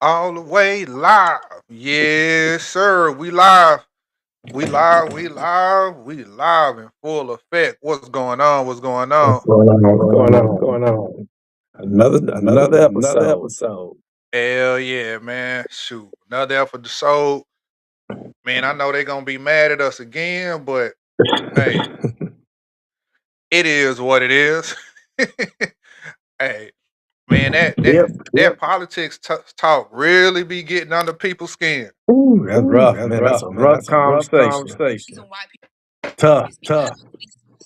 All the way live. Yes, sir. We live. We live. We live. We live in full effect. What's going on? What's going What's on? going on? What's going going on? What's on? going on? Another Another episode. episode. Hell yeah, man. Shoot. Another episode. Man, I know they're gonna be mad at us again, but hey, it is what it is. Hey, man, that that Yep. that politics talk really be getting under people's skin. Ooh, that's Ooh, rough, that's man. That's rough, a man. rough That's a rough conversation. conversation. Tough.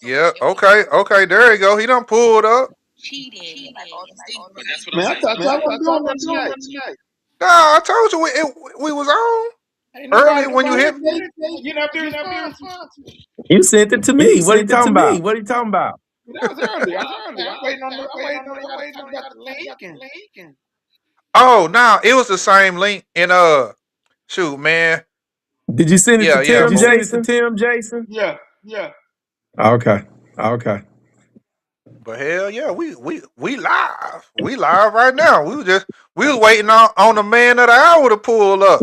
Yeah, okay, there you go. He done pulled up. Man, I thought y'all wasn't doing nothing tonight. Nah, I told you we was on Ain't early nobody when you hit me. you know, be responsible. You sent it to You me. What are you sent it to talking me. about? What are you talking about? That was early. I'm waiting on y'all got the link. And Oh, nah, it was the same link. And shoot, man. Did you send it to Yeah. Tim Did you send it to Jason? Tim Jason? yeah. Okay. But hell yeah, we live. We live right now. We was waiting on the man of the hour to pull up.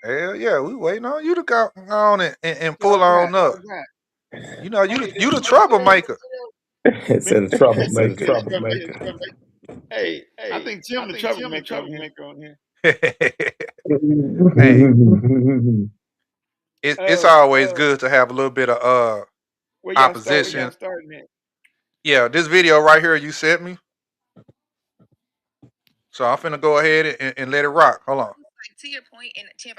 Hell yeah, we waiting on you to go on and pull on up. You know, you the troublemaker. It said a Said a troublemaker. troublemaker. Hey, I think Tim the troublemaker on here. Hey, it's always good to have a little bit of where y'all opposition. starting at? Yeah, this video right here you sent me. So I'm finna go ahead and let it rock. Hold on. To your point, and Tim,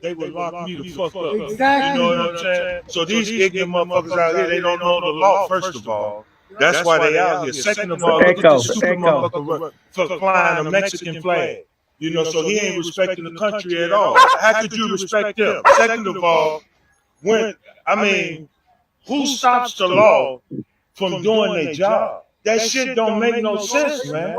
They would lock me the fuck up. Exactly. You know what I'm saying? So these ignorant motherfuckers out here, they don't know the law, first of all. That's why they out here. Second of all, look at this stupid motherfucker for flying a Mexican flag. You know, so he ain't respecting the country at all. How could you respect them? Second of all, who stops the law from doing their job? That shit don't make no sense, man.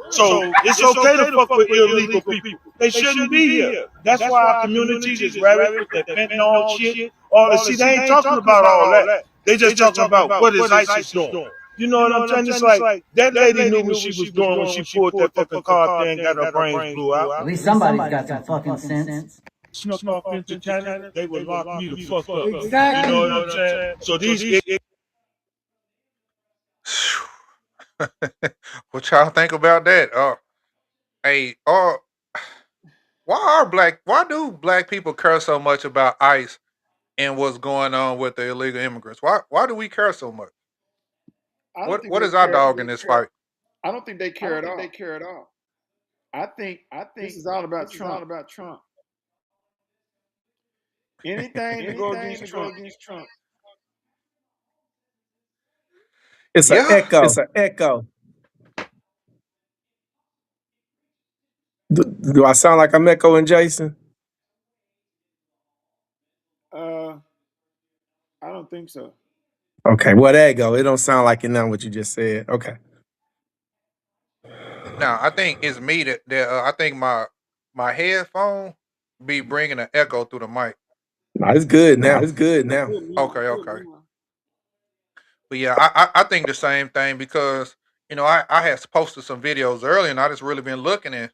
So it's okay to fuck with illegal people. They shouldn't be here. That's why our communities is ravaged with that fentanyl shit. All the shit. They ain't talking about all that. They just talking about what is ISIS doing. You know what I'm saying? It's like that lady knew what she was doing when she pulled that fucking car up there and got her brains blew out. At least somebody's got some fucking sense. Snuck off into Canada, they would lock me the fuck up. Exactly. You know what I'm saying? So these What y'all think about that? Hey, why do black people care so much about ICE and what's going on with the illegal immigrants? Why do we care so much? What is our dog in this fight? I don't think they care at all. I think this is all about Trump. Anything to go against Trump. It's Yeah. an echo. Do I sound like I'm echoing Jason? I don't think so. Okay, well there you go. It don't sound like it now what you just said. Okay. Now I think it's me that I think my headphone be bringing an echo through the mic. No, it's good now. Okay. But yeah, I think the same thing because I had posted some videos earlier and I just really been looking at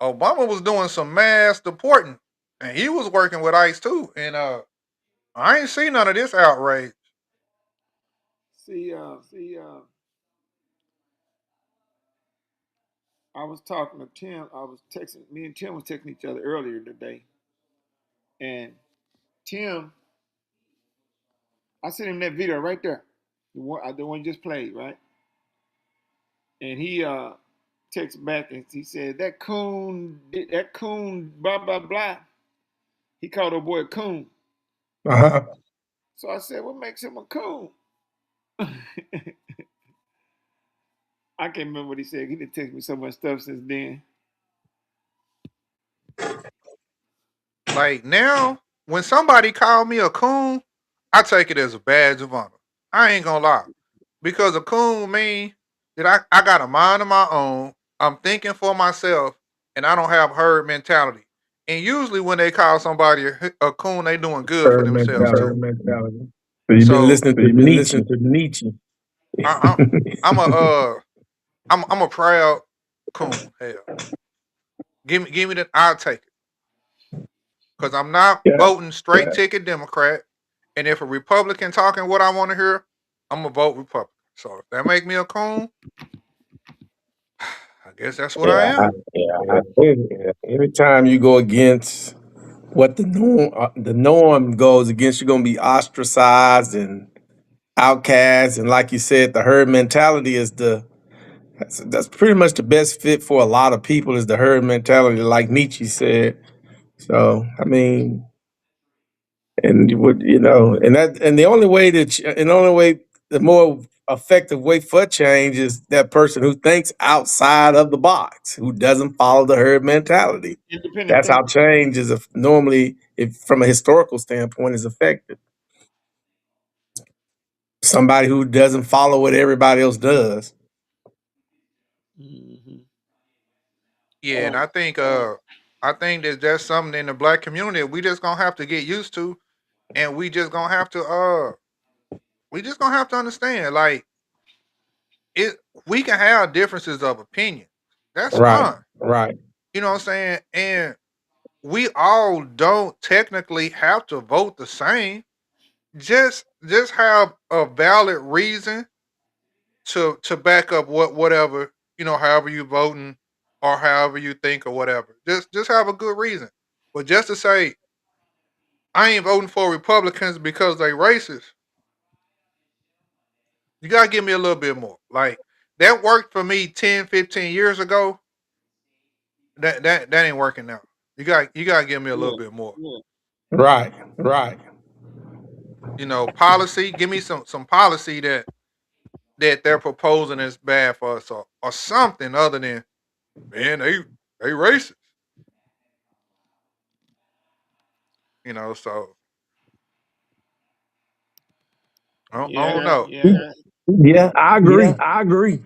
Obama was doing some mass deporting and he was working with ICE too. And I ain't seen none of this outrage. See, I was talking to Tim. Me and Tim was texting each other earlier today. And Tim, I sent him that video right there. The one you just played, right? And he texted back and he said, that coon, blah, blah, blah. He called old boy a coon. Uh-huh. So I said, what makes him a coon? I can't remember what he said. He didn't text me so much stuff since then. Like now, when somebody call me a coon, I take it as a badge of honor. I ain't gonna lie. Because a coon mean that I got a mind of my own. I'm thinking for myself and I don't have herd mentality. And usually when they call somebody a coon, they doing good for Herd themselves too. mentality. So you've been So listening to Nietzsche. I'm a I'm a proud coon. Hell, give me that. I'll take it because I'm not Yeah. voting straight ticket Democrat. And if a Republican talking what I want to hear, I'm gonna vote Republican. So if that make me a coon, I guess that's what I am. Every time you go against what the norm goes against, you're gonna be ostracized and outcast. And like you said, the herd mentality is that's pretty much the best fit for a lot of people is the herd mentality, like Nietzsche said. So I mean, and you would and the only way the more effective way for change is that person who thinks outside of the box, who doesn't follow the herd mentality. Independent That's how thinking. change is normally, if from a historical standpoint, is effective. Somebody who doesn't follow what everybody else does. Mm-hmm. Yeah, and I think that that's something in the black community we just gonna have to get used to, and we just gonna have to understand like it. We can have differences of opinion. That's Right, fine. right, You know what I'm saying? And we all don't technically have to vote the same. Just have a valid reason to back up whatever, however you voting or however you think or whatever. Just have a good reason. But just to say I ain't voting for Republicans because they racist, you gotta give me a little bit more. Like that worked for me 10, 15 years ago. That ain't working now. You gotta give me a little Yeah. bit more. Yeah. right, right. Policy. Give me some policy that they're proposing is bad for us or something other than man, they racist. So I don't Yeah. know. Yeah. Yeah, I agree.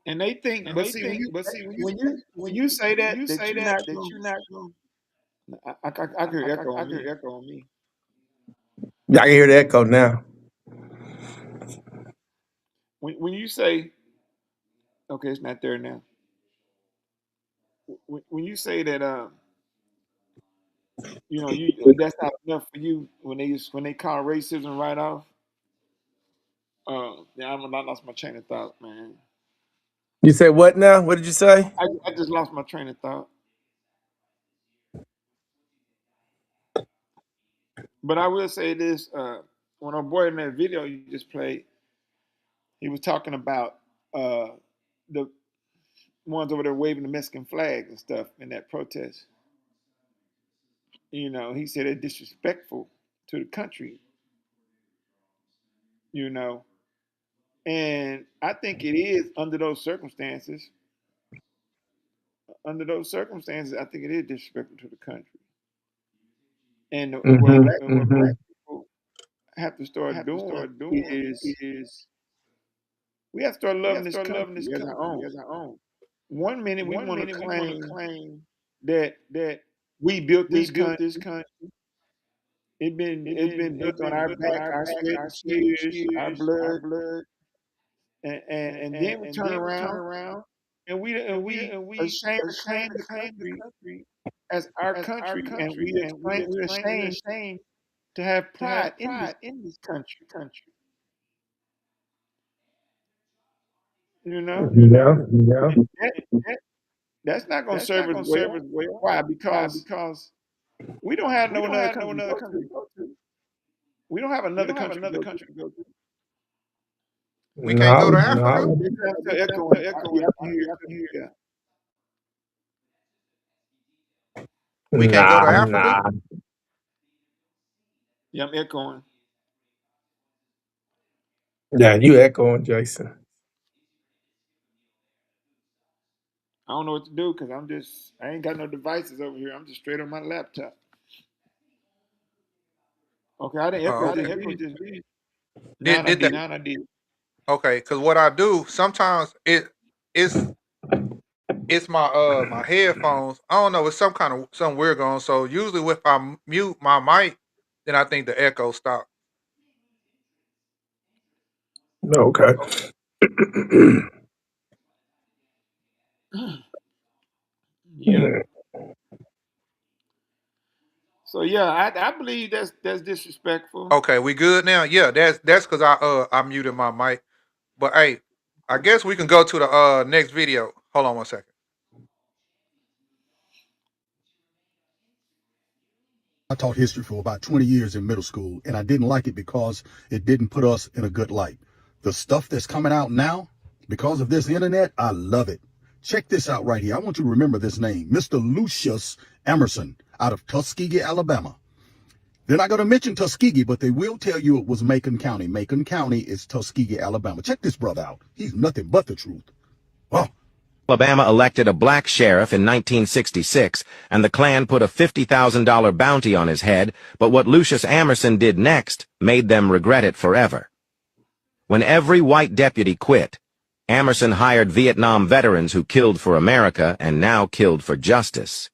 And they think, but see, when you say that you're not going. I hear echo on me. I can hear the echo now. When you say, okay, it's not there now. When you say that, that's not enough for you when they call racism right off. Yeah, I lost my train of thought, man. You say what now? What did you say? I just lost my train of thought. But I will say this: when our boy in that video you just played, he was talking about the ones over there waving the Mexican flag and stuff in that protest. He said they're disrespectful to the country. You know, and I think it is under those circumstances. Under those circumstances, I think it is disrespectful to the country. And what black people have to start doing is we have to start loving this country as our own. One minute we want to claim that we built this country. It's been built on our back, our sweat and tears, our blood, and then we turn around and we ashamed to claim the country as our country, and we're ashamed to have pride in this country. You know, Yeah. that, that's not going to serve us well. Why? Because we don't have no another country to go to. We don't have another country to go to. We can't go to No, Africa. no. It's still echoing. Yeah, I can hear it. We can't go to Nah, Africa. nah. Yeah, I'm echoing. Yeah, you echoing, Jason. I don't know what to do because I ain't got no devices over here. I'm just straight on my laptop. Okay, I didn't echo this. Now Did that? I did. Okay, because what I do sometimes it's my headphones. I don't know. It's some weird going. So usually if I mute my mic, then I think the echo stops. Okay. Yeah. So yeah, I believe that's disrespectful. Okay, we good now? Yeah, that's because I muted my mic. But hey, I guess we can go to the next video. Hold on one second. I taught history for about 20 years in middle school, and I didn't like it because it didn't put us in a good light. The stuff that's coming out now, because of this internet, I love it. Check this out right here. I want you to remember this name, Mr. Lucius Emerson, out of Tuskegee, Alabama. They're not going to mention Tuskegee, but they will tell you it was Macon County. Macon County is Tuskegee, Alabama. Check this brother out. He's nothing but the truth. Wow. Alabama elected a black sheriff in 1966, and the Klan put a $50,000 bounty on his head, but what Lucius Emerson did next made them regret it forever. When every white deputy quit, Emerson hired Vietnam veterans who killed for America and now killed for justice.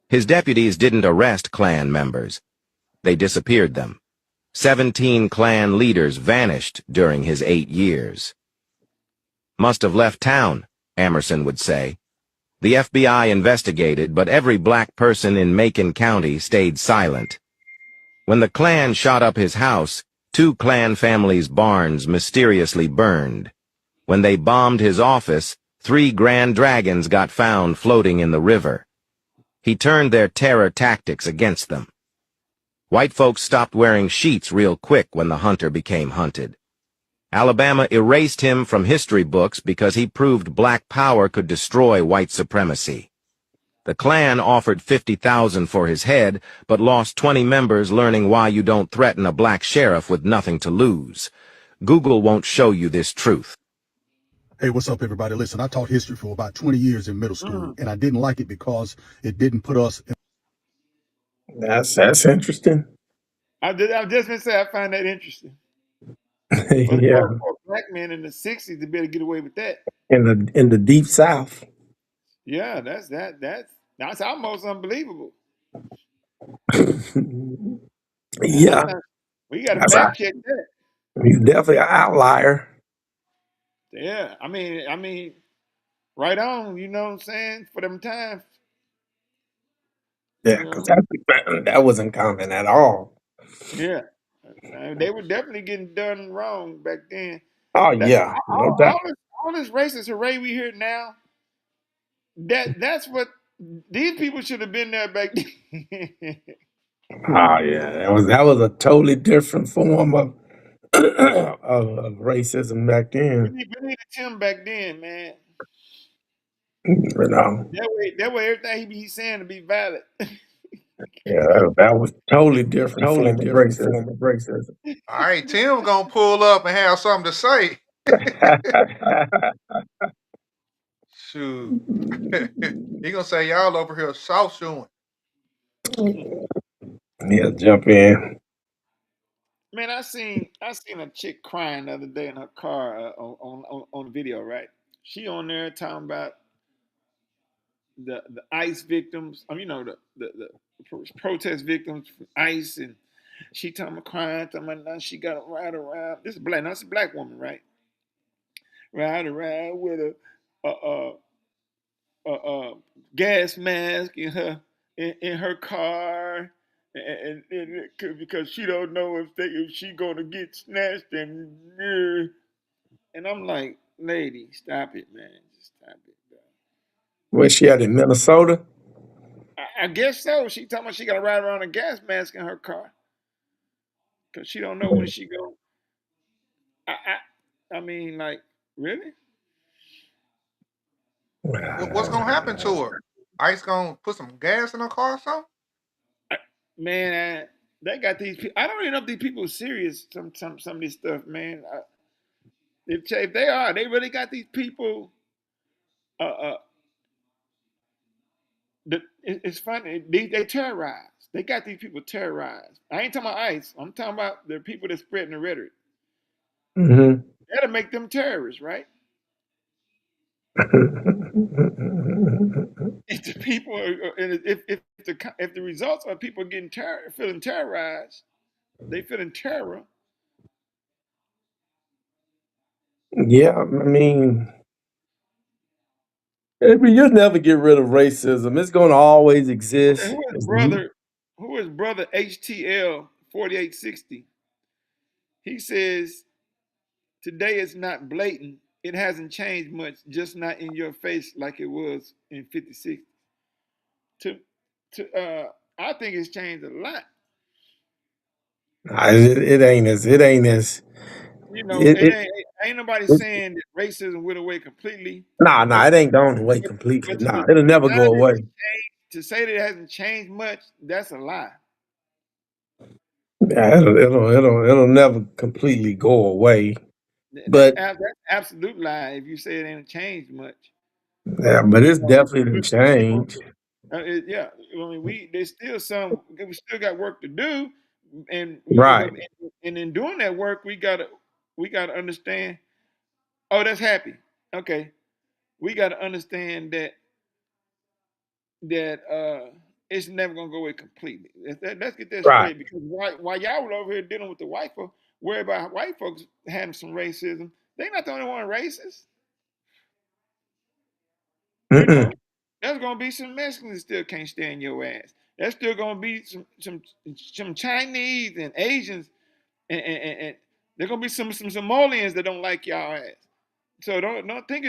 His deputies didn't arrest Klan members. They disappeared them. 17 Klan leaders vanished during his 8 years. Must have left town, Emerson would say. The FBI investigated, but every black person in Macon County stayed silent. When the Klan shot up his house, 2 Klan families' barns mysteriously burned. When they bombed his office, 3 Grand Dragons got found floating in the river. He turned their terror tactics against them. White folks stopped wearing sheets real quick when the hunter became hunted. Alabama erased him from history books because he proved black power could destroy white supremacy. The Klan offered $50,000 for his head, but lost 20 members learning why you don't threaten a black sheriff with nothing to lose. Google won't show you this truth. Hey, what's up, everybody? Listen, I taught history for about 20 years in middle school, and I didn't like it because it didn't put us in. That's interesting. I just been saying I find that interesting. Yeah. For a black man in the '60s to be able to get away with that. In the deep South. Yeah, that's almost unbelievable. Yeah. We got to That's fact check that. He's definitely an outlier. Yeah, I mean, right on. You know what I'm saying? For them times. Yeah, because that wasn't common at all. Yeah, they were definitely getting done wrong back then. Oh yeah, no doubt. All this racist array we hear now. That's what these people should have been there back then. Oh yeah, that was a totally different form of of racism back we then. needed Tim back then, man. You know. That way everything he's saying to be valid. Yeah, that was totally different form of racism. All right, Tim gonna pull up and have something to say. Shoot. He gonna say y'all over here soft shoeing. Yeah, jump in. Man, I seen a chick crying the other day in her car on the video. Right, she on there talking about the ICE victims. You know the protest victims from ICE, and she talking about crying, talking about now she got to ride around. This is black. Now it's a black woman, right? Ride around with a gas mask in her car, and because she don't know if she gonna get snatched and I'm like, lady, stop it, man, just stop it, bro. Where she at in Minnesota? I guess so. She talking about she gotta ride around a gas mask in her car because she don't know when she go. I mean, like, really? What's gonna happen to her? Ice gonna put some gas in her car or something? Man, they got these people. I don't even know if these people are serious. Some of this stuff, man. If they are, they really got these people. It's funny. They terrorize. They got these people terrorized. I ain't talking about ICE. I'm talking about the people that spreading the rhetoric. Mm-hmm. That'll make them terrorists, right? If the people are, if the results are people getting feeling terrorized, they feeling terror. Yeah, I mean, you'll never get rid of racism. It's going to always Okay, exist. who is brother HTL 4860? He says today is not blatant. It hasn't changed much, just not in your face like it was in 56. To I think it's changed a lot. It ain't as You know, it, it ain't nobody saying that racism went away completely, nah, but it ain't going away completely. but, Nah, but, it'll but never now go that away. it's changed, to say that it hasn't changed much, that's a lie. Yeah, it'll never completely go away. But That's absolute lie if you say it ain't changed much. yeah, but it's definitely But, you know, changed. yeah. I mean, there's still we still got work to do, and Right. in doing that work, we gotta understand. Oh, that's happy. Okay, we gotta understand that it's never gonna go away completely. Let's get that Right. straight, because while y'all were over here dealing with the white folks, worried about white folks having some racism, they not the only one racist. You Mm-mm. know, there's gonna be some Mexicans that still can't stand your ass. There's still gonna be some Chinese and Asians, and there's gonna be some Somalians that don't like y'all ass. So don't think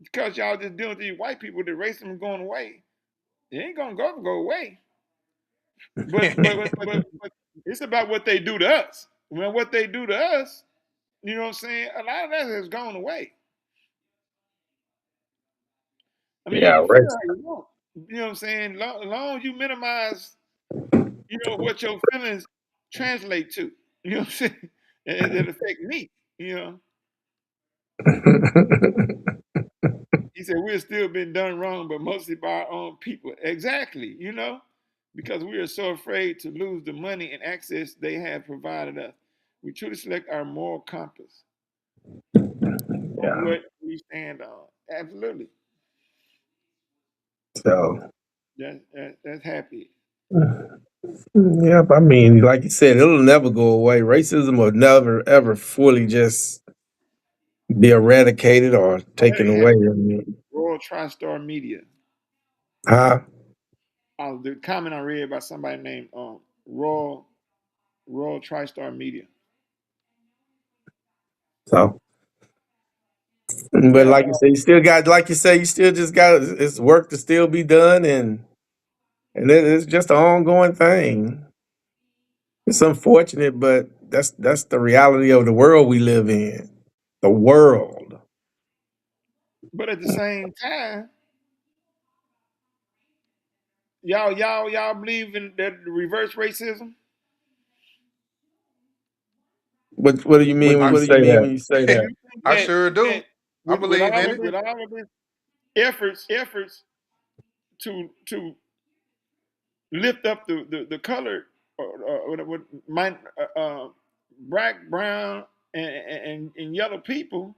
because y'all just dealing with these white people that racism is going away. It ain't gonna go away. But it's about what they do to us. When what they do to us, you know what I'm saying? A lot of that has gone away. I mean, you Yeah, can feel right. how you want. You know what I'm saying? As long as you minimize, what your feelings translate to. You know what I'm saying? And that affect me. You know, he said we're still been done wrong, but mostly by our own people. Exactly. Because we are so afraid to lose the money and access they have provided us. We truly select our moral compass on Yeah. what we stand on. Absolutely. So That's happy. yeah, I mean, like you said, it'll never go away. Racism will never ever fully just be eradicated or Oh, taken they have away. I mean, Royal TriStar Media. huh? The comment I read by somebody named Royal TriStar Media. So, but Yeah, like you say, you still got, like you say, you still just got it's work to still be done, and it's just an ongoing thing. It's unfortunate, but that's the reality of the world we live in. The world. but at the same time, y'all believe in that reverse racism? What do you mean when I you say that? Do you think I sure that do. I with believe in it. all of this efforts to lift up the colored what my black, brown, and yellow people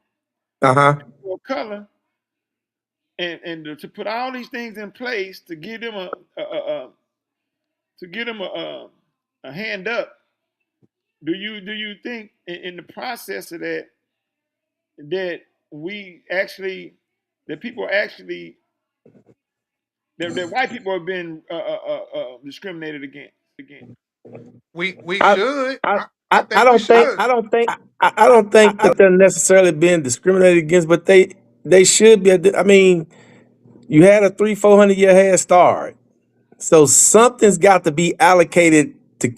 Uh huh. of color, and to put all these things in place to give them a hand up. Do you think in the process of that we actually that people actually that white people have been discriminated against? We I should. I I I think we don't think should. I don't think that they're necessarily being discriminated against, but they should be. I mean, you had a 300-400 year head start, so something's got to be allocated to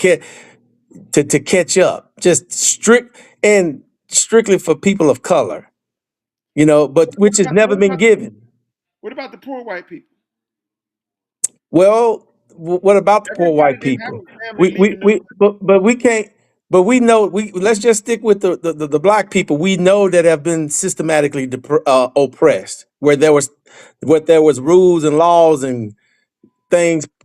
catch up. Just strictly for people of color, but which has never been given. What about the poor white people? Well, what about the poor Everybody white didn't have people? a family leaving them. But we can't. But we know we let's just stick with the black people. We know that have been systematically oppressed, where there was rules and laws and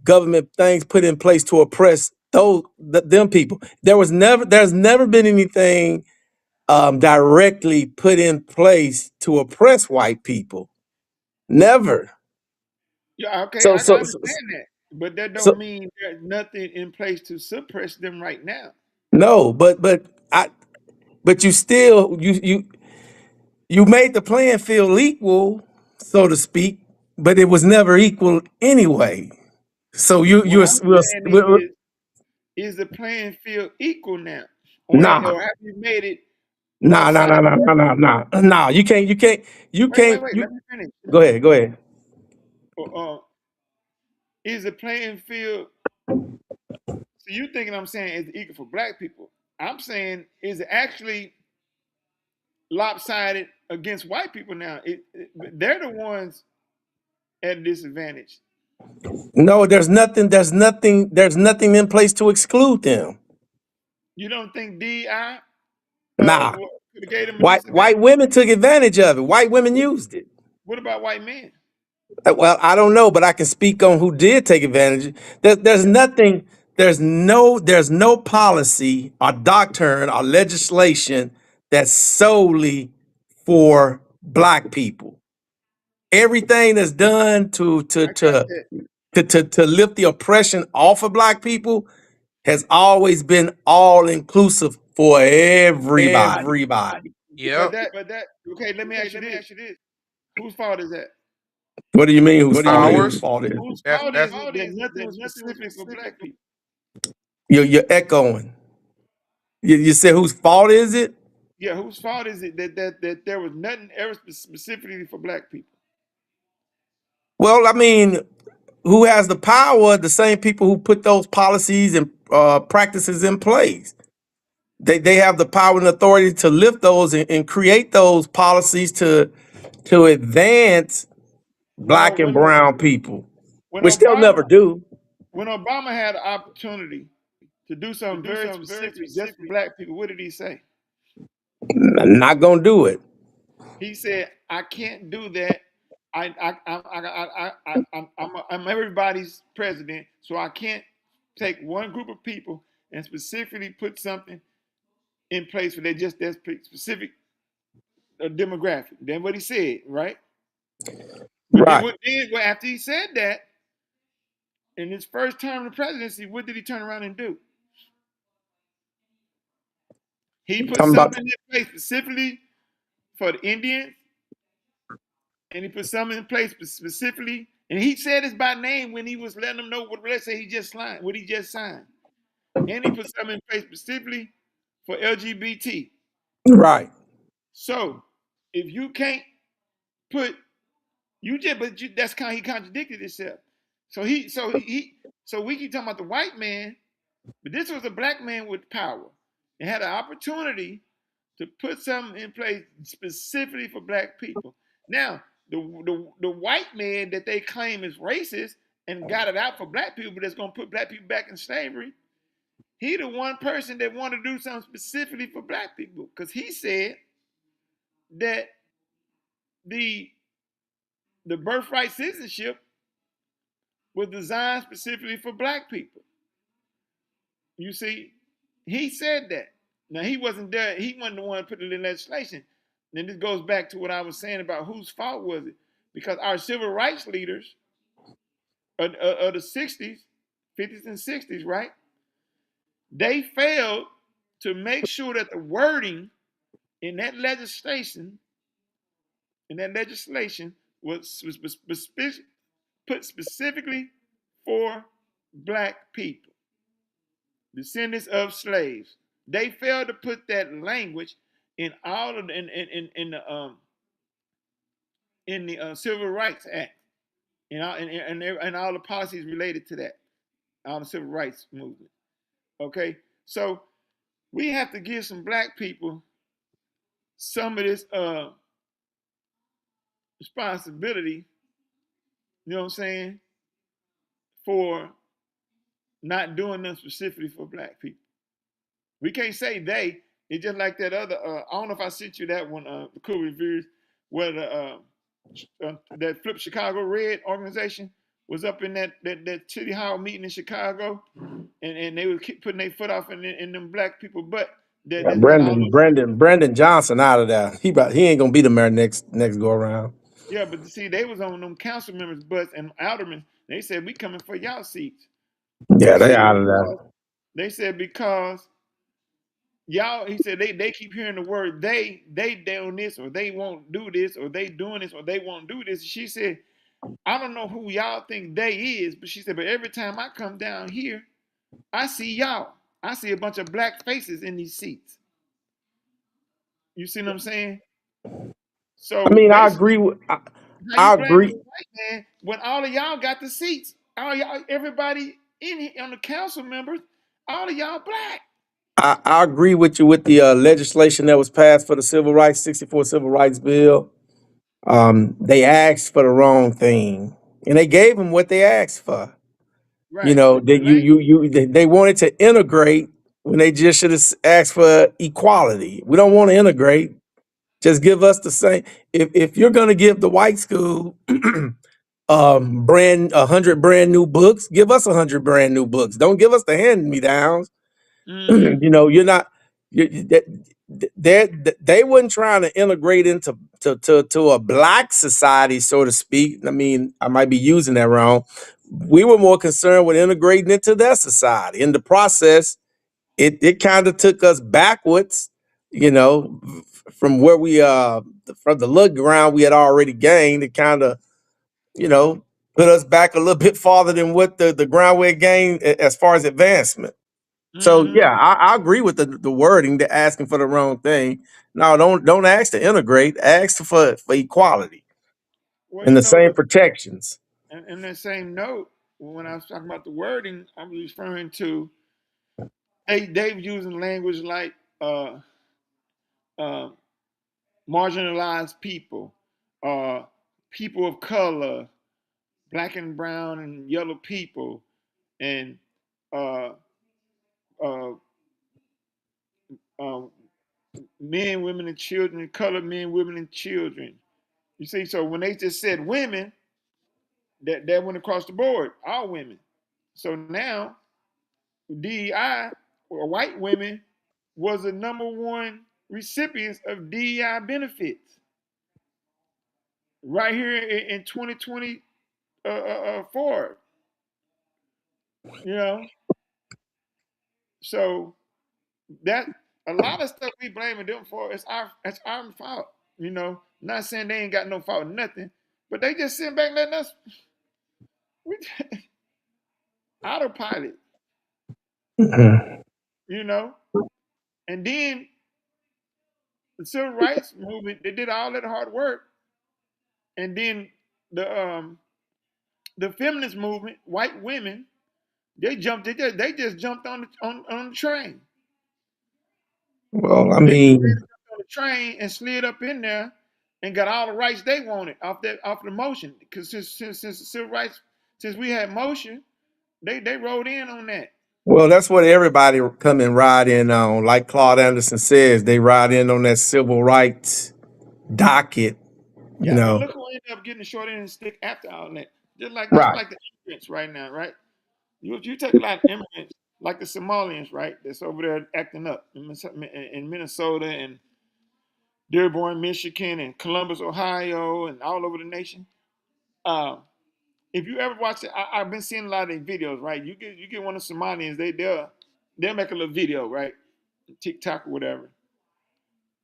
government things put in place to oppress them people. There's never been anything directly put in place to oppress white people. Never. Yeah, okay, So I so understand that, but that don't so mean there's nothing in place to suppress them right now. no, but I but you still You made the playing field equal, so to speak, but it was never equal anyway. So What I'm saying is the playing field equal now, or nah, have you made it nah, nah, nah, lopsided? nah, nah, nah, nah, nah. You can't. Wait. You Let me finish. go ahead, go ahead. Is the playing field? So you thinking I'm saying is equal for black people? I'm saying is it actually lopsided against white people now? They're the ones at a disadvantage. No, there's nothing in place to exclude them. You don't think DI Nah, could have gave them a white disadvantage? women took advantage of it. White women used it. What about white men? Well, I don't know, but I can speak on who did take advantage. There's Yeah. nothing, there's no policy or doctrine or legislation that's solely for black people. Everything that's done I got that. to lift the oppression off of black people has always been all inclusive for everybody. Yep. But that okay. Let me ask you this: whose fault is that? What do you mean? Whose fault is it? Whose Ours. fault is it? Whose That's fault is that's it that nothing was specific for black people? You're echoing. You said whose fault is it? Yeah, whose fault is it that there was nothing ever specifically for black people? Well, I mean, who has the power? The same people who put those policies and practices in place. They have the power and authority to lift those and create those policies to advance When black and brown people, when which they'll never Obama do. when Obama had the opportunity to do something very specific just for black people, what did he say? Not gonna do it. He said, "I can't do that. I'm everybody's president, so I can't take one group of people and specifically put something in place for their specific demographic." Then what he said, right? But then Right. what? Then well, after he said that, in his first term of presidency, what did he turn around and do? He put Talking about something in place specifically for the Indians, and he put something in place specifically, and he said this by name when he was letting them know let's say he just signed, what he just signed. And he put something in place specifically for LGBT. right. So if you can't put that's kind of he contradicted himself. So we keep talking about the white man, but this was a black man with power and had an opportunity to put something in place specifically for black people. Now, the white man that they claim is racist and got it out for black people, but that's going to put black people back in slavery. He the one person that wanted to do something specifically for black people because he said that the birthright citizenship was designed specifically for black people. You see, he said that. Now he wasn't there. He wasn't the one to put it in legislation. Then this goes back to what I was saying about whose fault was it? Because our civil rights leaders of the 60s, 50s and 60s, right? They failed to make sure that the wording in that legislation was put specifically for black people, descendants of slaves. They failed to put that language in all of in the Civil Rights Act, and all the policies related to that, all the civil rights movement. Okay, so we have to give some black people some of this responsibility. You know what I'm saying? For not doing them specifically for black people. We can't say they. It's just like that other. I don't know if I sent you that one. The Cool Reviews, where that Flip Chicago Red organization was up in that city hall meeting in Chicago, and they were keep putting their foot off in them black people. But Yeah, that all those, Brandon Johnson out of there. He ain't gonna be the mayor next go around. yeah, but see, they was on them council members' butts and aldermen. They said we coming for y'all seats. Yeah, They they said out of there. because y'all, he said they keep hearing the word they doing this, or they won't do this, or they doing this, or they won't do this. She said, I don't know who y'all think they is, but she said, but every time I come down here, I see y'all. I see a bunch of black faces in these seats. You see what I'm saying? I So mean, I basically, agree with. how you I blaming agree. the white man when all of y'all got the seats? All y'all, everybody in here, on the council members, all of y'all black. I agree with you with the legislation that was passed for the civil rights, 64 civil rights bill. They asked for the wrong thing, and they gave them what they asked for. You Right. know, The that language. they wanted to integrate when they just should have asked for equality. We don't want to integrate. Just give us the same. If you're going to give the white school 100 brand new books, give us 100 brand new books. Don't give us the hand me downs. Mm-hmm. You know, you're not. They weren't trying to integrate into to a black society, so to speak. I mean, I might be using that wrong. We were more concerned with integrating into their society. In the process, it kind of took us backwards, you know, from where we from the low ground we had already gained. It kind of, you know, put us back a little bit farther than what the ground we had gained as far as advancement. So Mm-hmm. yeah, I agree with the wording. They're asking for the wrong thing. No, don't ask to integrate. Ask for equality Well, and you the know, same but protections. in that same note, when I was talking about the wording, I was referring to they using language like uh, marginalized people, uh, people of color, black and brown and yellow people, and uh, uh, uh, men, women, and children, colored men, women, and children. You see, so when they just said women, that went across the board, all women. So now DEI, or white women, was the number one recipients of DEI benefits right here in 2024. You know, so that a lot of stuff we blaming them for, it's our fault. You know, not saying they ain't got no fault in nothing, but they just sitting back letting us we, autopilot. Mhm. You know, and then the civil rights movement, they did all that hard work, and then the feminist movement, white women, they just jumped on the train. Well, I They mean, jumped on the train and slid up in there and got all the rights they wanted off the motion. Because since the civil rights, since we had motion, they rode in on that. well, that's what everybody come and ride in on. Like Claude Anderson says, they ride in on that civil rights docket. You Yeah, but know, look who ended up getting the short end of the stick after all that. Just right? like the immigrants right now, right? You take a lot of immigrants, like the Somalians, right? That's over there acting up in Minnesota and Dearborn, Michigan, and Columbus, Ohio, and all over the nation. Uh, if you ever watch it, I've been seeing a lot of their videos, right? You get one of the Somalians, they'll make a little video, right? TikTok or whatever.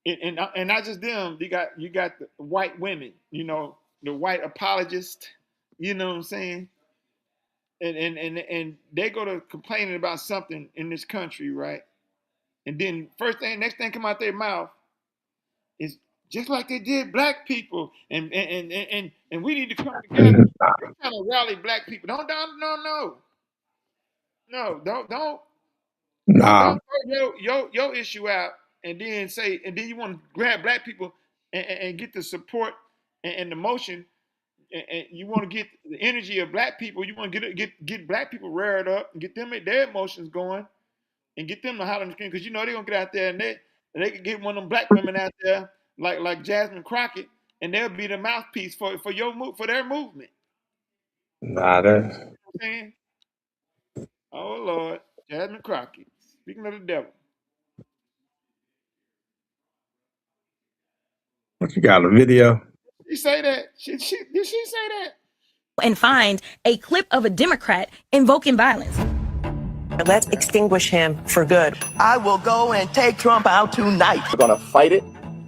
And not just them, you got the white women, the white apologists, you know what I'm saying? And they go to complaining about something in this country, right? And then next thing come out their mouth is just like they did black people, and we need to come together. They're trying to rally black people. No, don't Nah. throw your issue out and then you want to grab black people and get the support and the motion, and you want to get the energy of black people. You want to get black people reared up and get them their emotions going and get them to holler on the screen, because they're gonna get out there and they can get one of them black women out there like Jasmine Crockett, and they'll be the mouthpiece for their movement. Nah, that You know what I'm saying? Oh Lord, Jasmine Crockett. Speaking of the devil. what you got a video? She say that? Did she say that? And find a clip of a Democrat invoking violence. Let's extinguish him for good. I will go and take Trump out tonight. We're going to fight it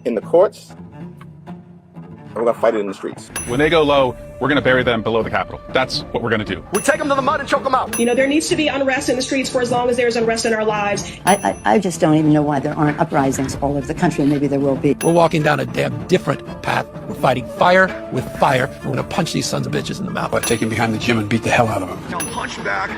in the courts, and we're going to fight it in the streets. When they go low, we're going to bury them below the Capitol. That's what we're going to do. We take them to the mud and choke them out. You know, there needs to be unrest in the streets for as long as there's unrest in our lives. I just don't even know why there aren't uprisings all over the country. Maybe there will be. We're walking down a damn different path. We're fighting fire with fire. We're going to punch these sons of bitches in the mouth. But take him behind the gym and beat the hell out of them. Punch back,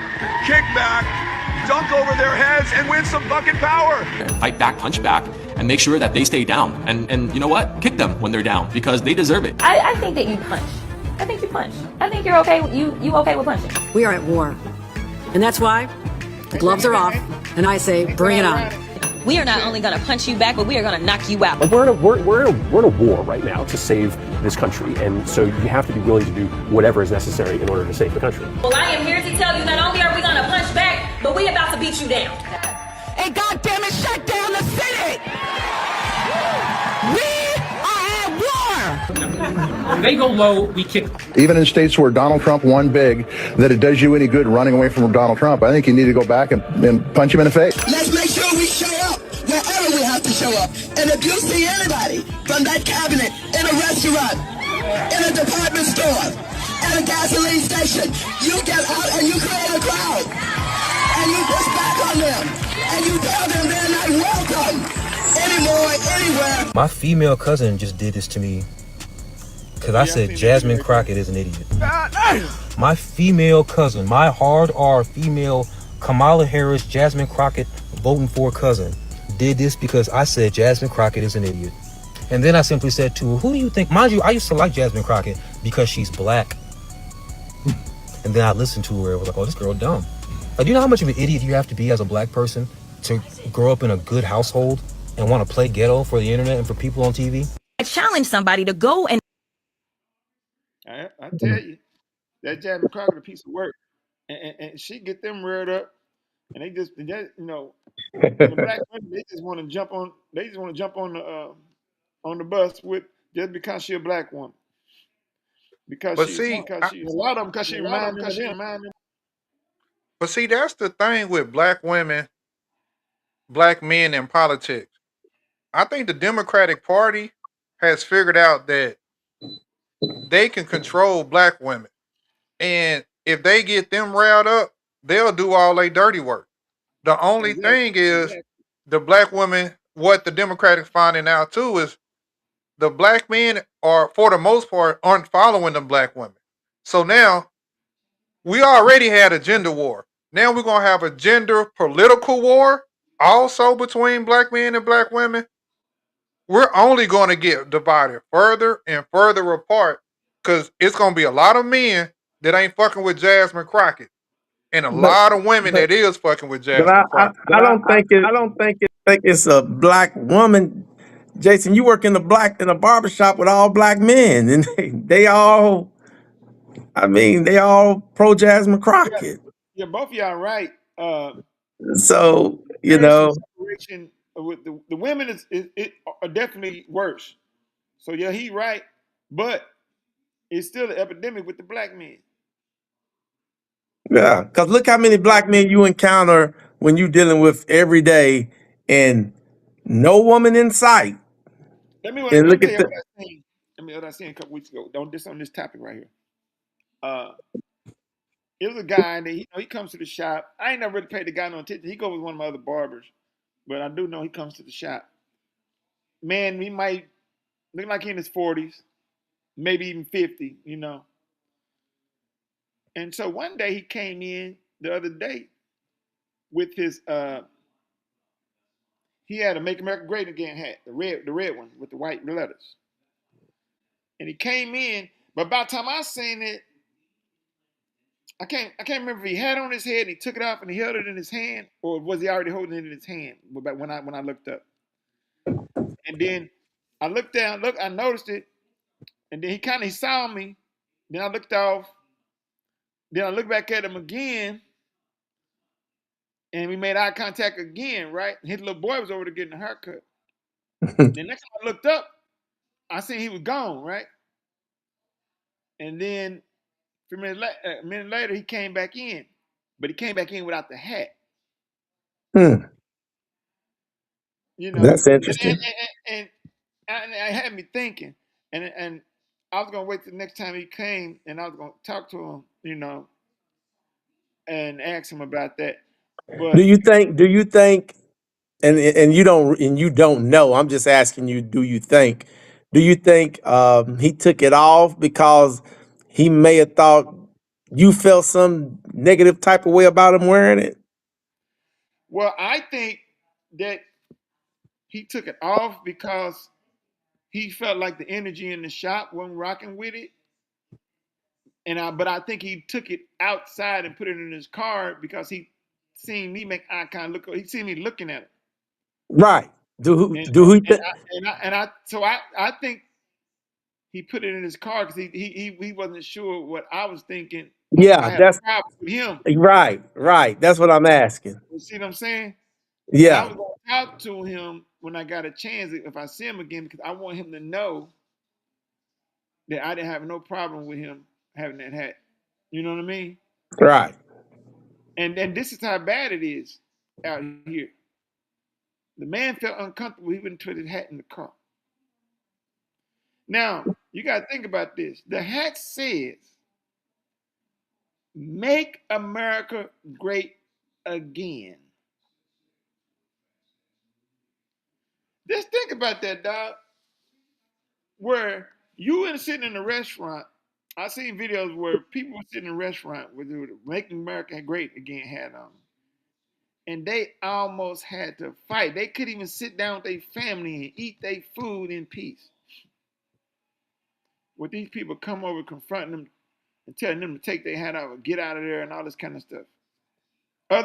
kick back, dunk over their heads, and win some fucking power. Fight back, punch back, and make sure that they stay down. And you know what? Kick them when they're down, because they deserve it. I think that you punch. I think you punch. I think you're okay. You okay with punching? We are at war. And that's why the gloves are off, and I say, bring it on. We are not only going to punch you back, but we are going to knock you out. We're in a war right now to save this country, and so you have to be willing to do whatever is necessary in order to save the country. Well, I am here to tell you not only are we going to punch back, but we about to beat you down. And goddamn it, shut down the Senate! We are at war! When they go low, we kick. Even in states where Donald Trump won big, that it does you any good running away from Donald Trump. I think you need to go back and punch him in the face. Let's make sure we show up wherever we have to show up. And if you see anybody from that cabinet in a restaurant, in a department store, at a gasoline station, you get out and you create a crowd. And you push back on them. And you tell them they're not welcome anymore, anywhere. My female cousin just did this to me because I said Jasmine Crockett is an idiot. My female cousin, my hard R female Kamala Harris, Jasmine Crockett voting for cousin, did this because I said Jasmine Crockett is an idiot. And then I simply said to her, who do you think? Mind you, I used to like Jasmine Crockett because she's black. And then I listened to her and was like, oh, this girl dumb. Like, do you know how much of an idiot you have to be as a black person to grow up in a good household and want to play ghetto for the internet and for people on TV? I challenge somebody to go and... I tell you, that Jasmine Crockett a piece of work. And she get them reared up. And they just you know, the black women, they just want to jump on the bus with just because she a black woman. Because But she's see, a lot of them because she remind them. But see, that's the thing with black women, black men in politics. I think the Democratic Party has figured out that they can control black women. And if they get them riled up, they'll do all their dirty work. The only thing is the black women, what the Democrats finding out too is the black men are, for the most part, aren't following the black women. So now we already had a gender war. Now we're going to have a gender political war also between black men and black women. We're only going to get divided further and further apart because it's going to be a lot of men that ain't fucking with Jasmine Crockett and a lot of women that is fucking with Jasmine Crockett. I don't think it's a black woman. Jason, you work in a barbershop with all black men, and they all pro Jasmine Crockett. Yeah, both of y'all right. So you know, separation with the women are definitely worse. So yeah, he right, but it's still an epidemic with the black men. Yeah, because look how many black men you encounter when you're dealing with every day, and no woman in sight. Let me tell you what I seen a couple weeks ago. Don't diss on this topic right here. It was a guy and he comes to the shop. I ain't never really paid the guy no attention. He goes with one of my other barbers, but I do know he comes to the shop. Man, he might look like he in his 40s, maybe even 50, you know. And so one day he came in the other day with his he had a Make America Great Again hat, the red one with the white letters. And he came in, but by the time I seen it, I can't remember if he had it on his head and he took it off and he held it in his hand, or was he already holding it in his hand when I looked up. And then I looked down, I noticed it, and then he saw me. Then I looked off. Then I looked back at him again, and we made eye contact again, right? And his little boy was over there getting a haircut. The next time I looked up, I seen he was gone, right? And then a minute later, he came back in, but he came back in without the hat. Hmm. You know, That's interesting. and it had me thinking, and I was gonna wait till the next time he came, and I was gonna talk to him, you know, and ask him about that. Do But you think? Do you think? And you don't know. I'm just asking you. Do you think? Do you think he took it off because he may have thought you felt some negative type of way about him wearing it? well, I think that he took it off because he felt like the energy in the shop wasn't rocking with it. But I think he took it outside and put it in his car because he seen me make eye contact. He seen me looking at it. Right. And Do he? so I think he put it in his car because he wasn't sure what I was thinking. If I Yeah, had that's a problem with him. right. Right. That's what I'm asking. You see what I'm saying? And I Yeah. was gonna talk to him when I got a chance if I see him again because I want him to know that I didn't have no problem with him having that hat. You know what I mean? Right. And this is how bad it is out here. The man felt uncomfortable. He wouldn't put his hat in the car. Now, you got to think about this. The hat says, "Make America Great Again." Just think about that, dog. Where you were sitting in a restaurant. I seen videos where people were sitting in a restaurant with the "Making America Great Again" hat on. And they almost had to fight. They couldn't even sit down with their family and eat their food in peace. With these people come over confronting them and telling them to take their hat off or get out of there and all this kind of stuff.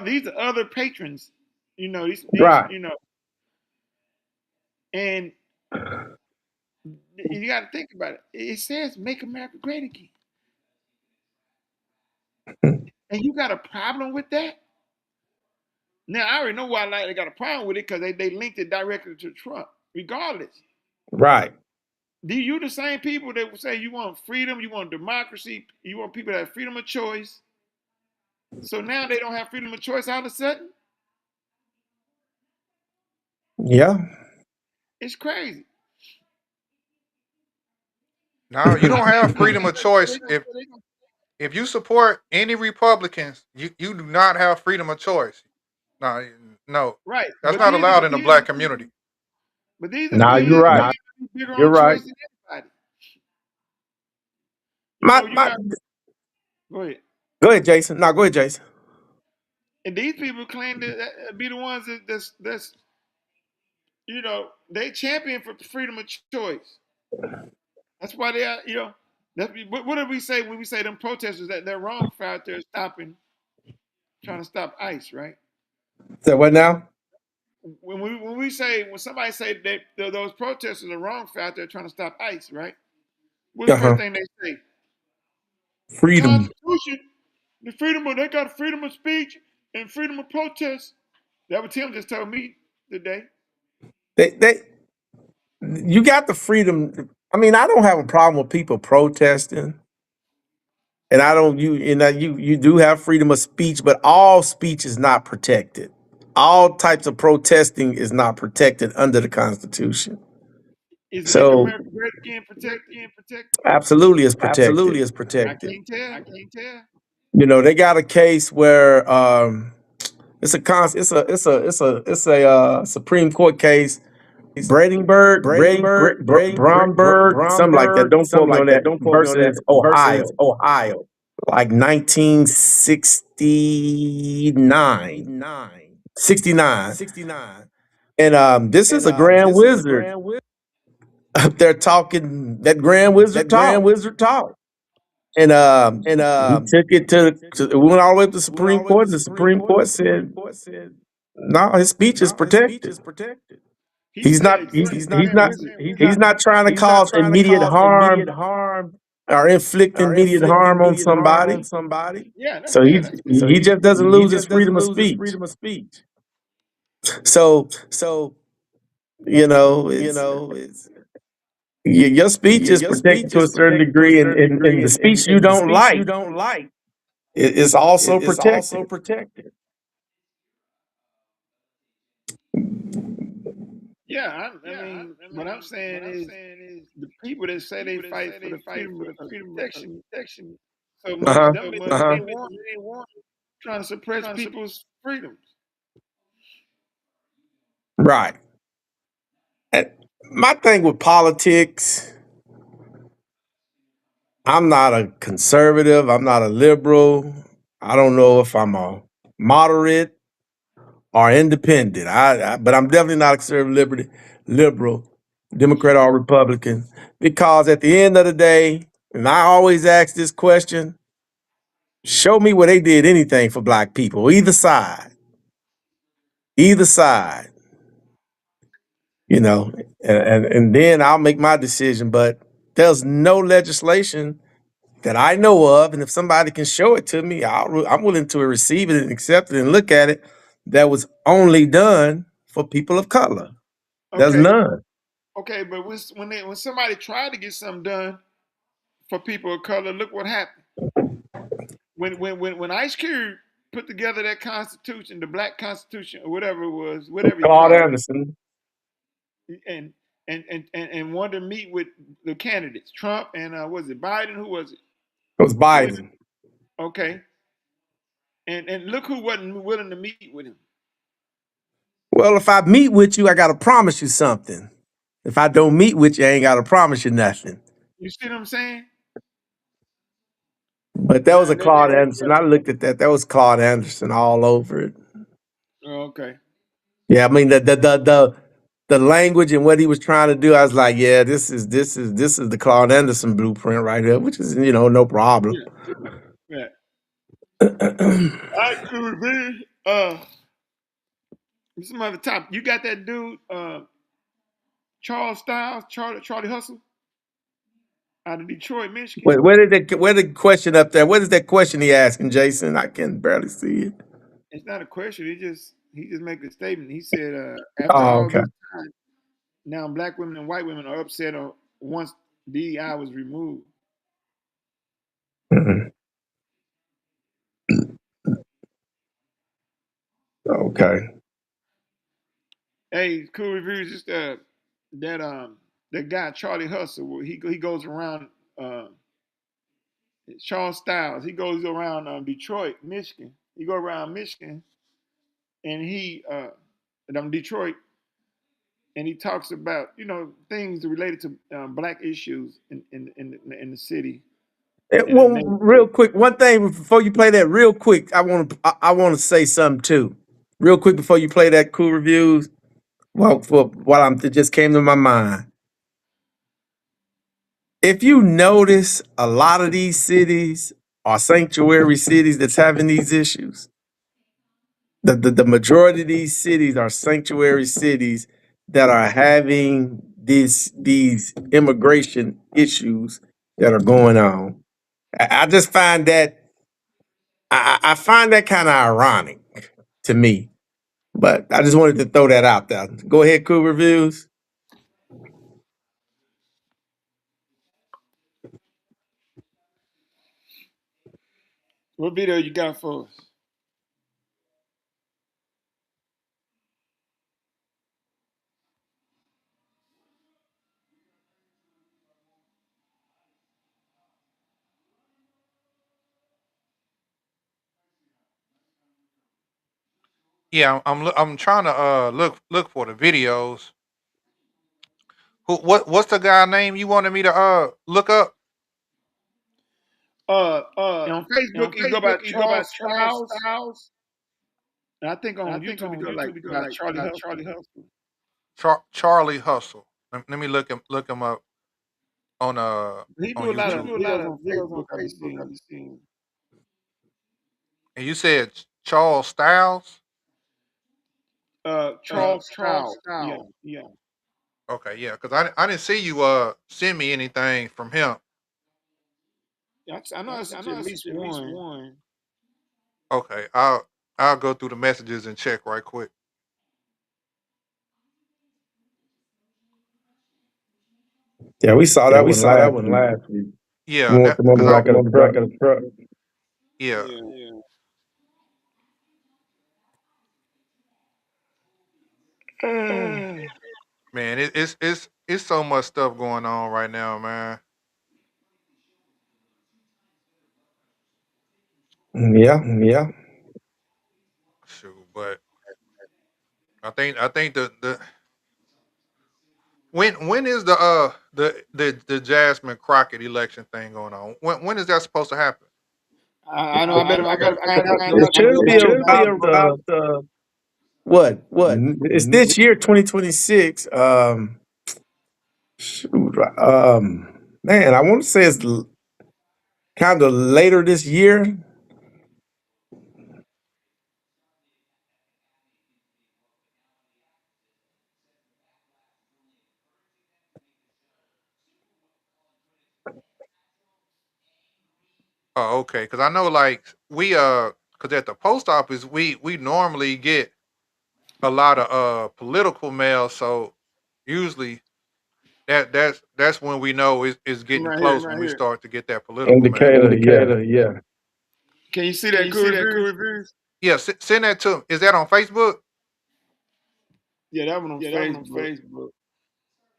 These are other patrons, you know, Right. you know, and you got to think about it. It says "Make America Great Again," and you got a problem with that? Now I already know why they got a problem with it because they linked it directly to Trump. Regardless, Right. do you the same people that say you want freedom, you want democracy, you want people that have freedom of choice? So now they don't have freedom of choice all of a sudden? Yeah. It's crazy. No, you don't have freedom of choice if you support any Republicans. You do not have freedom of choice. No, Right. that's not allowed in the black community. But these are the Nah, people you're right. that bigger You're on right. choice than anybody. Go ahead. Go ahead, Jason. No, go ahead, Jason. And these people claim to be the ones that's you know, they champion for freedom of choice. That's why they are, you know. What do we say when we say them protesters that they're wrong for out there trying to stop ICE, right? So what now? When somebody say that those protesters are wrong for out there trying to stop ICE, right? What's the first thing they say? Freedom. The Constitution, they got freedom of speech and freedom of protest. That what Tim just told me today. You got the freedom. I mean, I don't have a problem with people protesting. And I don't you do have freedom of speech, but all speech is not protected. All types of protesting is not protected under the Constitution. Is So Make America Great Again protected? absolutely is protected. Absolutely is protected. I can't tell. You know, they got a case where it's a Supreme Court case. Bromberg, something like that. Don't quote me on that. Versus Ohio. Like 1969. 69. And this is a Grand Wizard. They're talking that Grand Wizard talk. And he took it it went all the way to the Supreme Court. The Supreme Court said, no, his speech is protected. He's not trying to cause immediate harm or inflict immediate harm on somebody. Yeah, So he just doesn't lose his freedom of speech. So you know, it's your speech is protected to a certain degree, and the speech you don't like is also protected. Yeah, I mean, what I'm saying is the people that say they fight for the freedom of protection so much, Uh-huh. them Uh-huh. they want trying to suppress people's freedoms. Right. And my thing with politics, I'm not a conservative. I'm not a liberal. I don't know if I'm a moderate or independent. But I'm definitely not a conservative, liberal, Democrat or Republican. Because at the end of the day, and I always ask this question, show me where they did anything for black people, either side. Either side. You know, and then I'll make my decision. But there's no legislation that I know of, and if somebody can show it to me, I'm willing to receive it and accept it and look at it. That was only done for people of color. There's Okay, none. okay, but when somebody tried to get something done for people of color, look what happened. When Ice Cube put together that Constitution, the Black Constitution or whatever it was, whatever he Claude called Anderson. it, and wanted to meet with the candidates, Trump and was it Biden? Who was it? It was Biden. Okay, and look who wasn't willing to meet with him. Well, if I meet with you, I got to promise you something. If I don't meet with you, I ain't got to promise you nothing. You see what I'm saying? But that was a Claude Anderson. I looked at that. That was Claude Anderson all over it. Okay. Yeah, I mean the language and what he was trying to do, I was like, yeah, this is the Claude Anderson blueprint right here, which is no problem. Yeah. I could be. Some other top. You got that dude, Charles Styles, Charlie Hustle, out of Detroit, Michigan. Where the question up there? What is that question he asking, Jason? I can barely see it. It's not a question. He just make a statement. He said, after Oh, all okay. this time, now black women and white women are upset once DEI was removed. Mhm. Okay. Hey, cool reviews. Just that guy Charlie Hustle. He goes around. Charles Styles. He goes around Detroit, Michigan. He go around Michigan, and Detroit, and he talks about things related to black issues in the city. Well, real quick, one thing before you play that, real quick, I want to say something too, real quick before you play that cool reviews. Well, it just came to my mind. If you notice, a lot of these cities are sanctuary cities that's having these issues. The majority of these cities are sanctuary cities that are having these immigration issues that are going on. I just find that I find that kind of ironic to me. But I just wanted to throw that out there. Go ahead, cool reviews. What video you got for us? Yeah, I'm trying to look for the videos. What's the guy name you wanted me to look up? On Facebook, you go by Charles Styles. And I think on YouTube, you go like by Charlie Hustle. Charlie Hustle. Let me look him up on He on do a lot of YouTube. videos on Facebook. I've seen. And you said Charles Styles? Charles Styles. Yeah. Okay, yeah, because I didn't see you send me anything from him. I know I sent you at least one. Okay, I'll go through the messages and check right quick. Yeah, we saw that one last week. Yeah, You want them on the back of the truck. Yeah. Man, it's so much stuff going on right now, man. Yeah. Shoot, but I think the when is the Jasmine Crockett election thing going on? When is that supposed to happen? I know. I better find out. It should be about what? It's this year, 2026. Shoot, man, I want to say it's kind of later this year. Oh, okay. Because I know, like because at the post office we normally get a lot of political mail, so usually that's when we know it's I'm getting right here. close when we start to get that political mail. Indicator, yeah. Can you see that cool reviews? Yeah, send that to. Is that on Facebook? Yeah, that one on Facebook.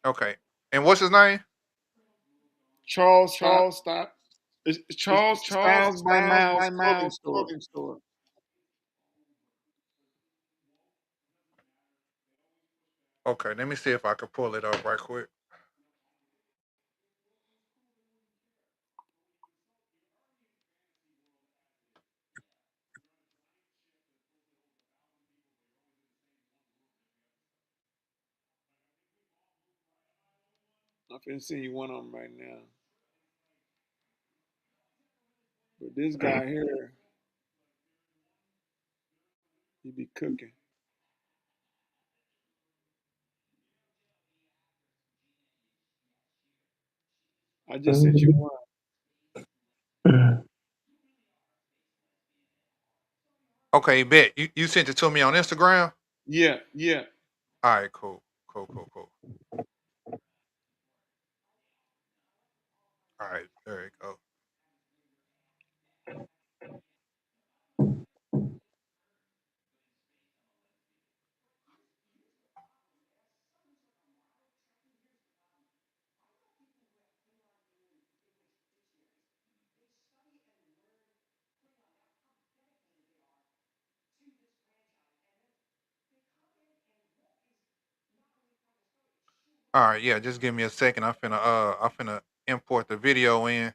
Okay. And what's his name? Charles Stop. It's Charles Styles by Miles clothing store. Okay, let me see if I can pull it up right quick. I'm finna send you one of them right now. But this guy here, he be cooking. I just sent you one. Okay, bet. You sent it to me on Instagram? Yeah. All right, cool. All right, there you go. All right, yeah, just give me a second. I'm finna import the video in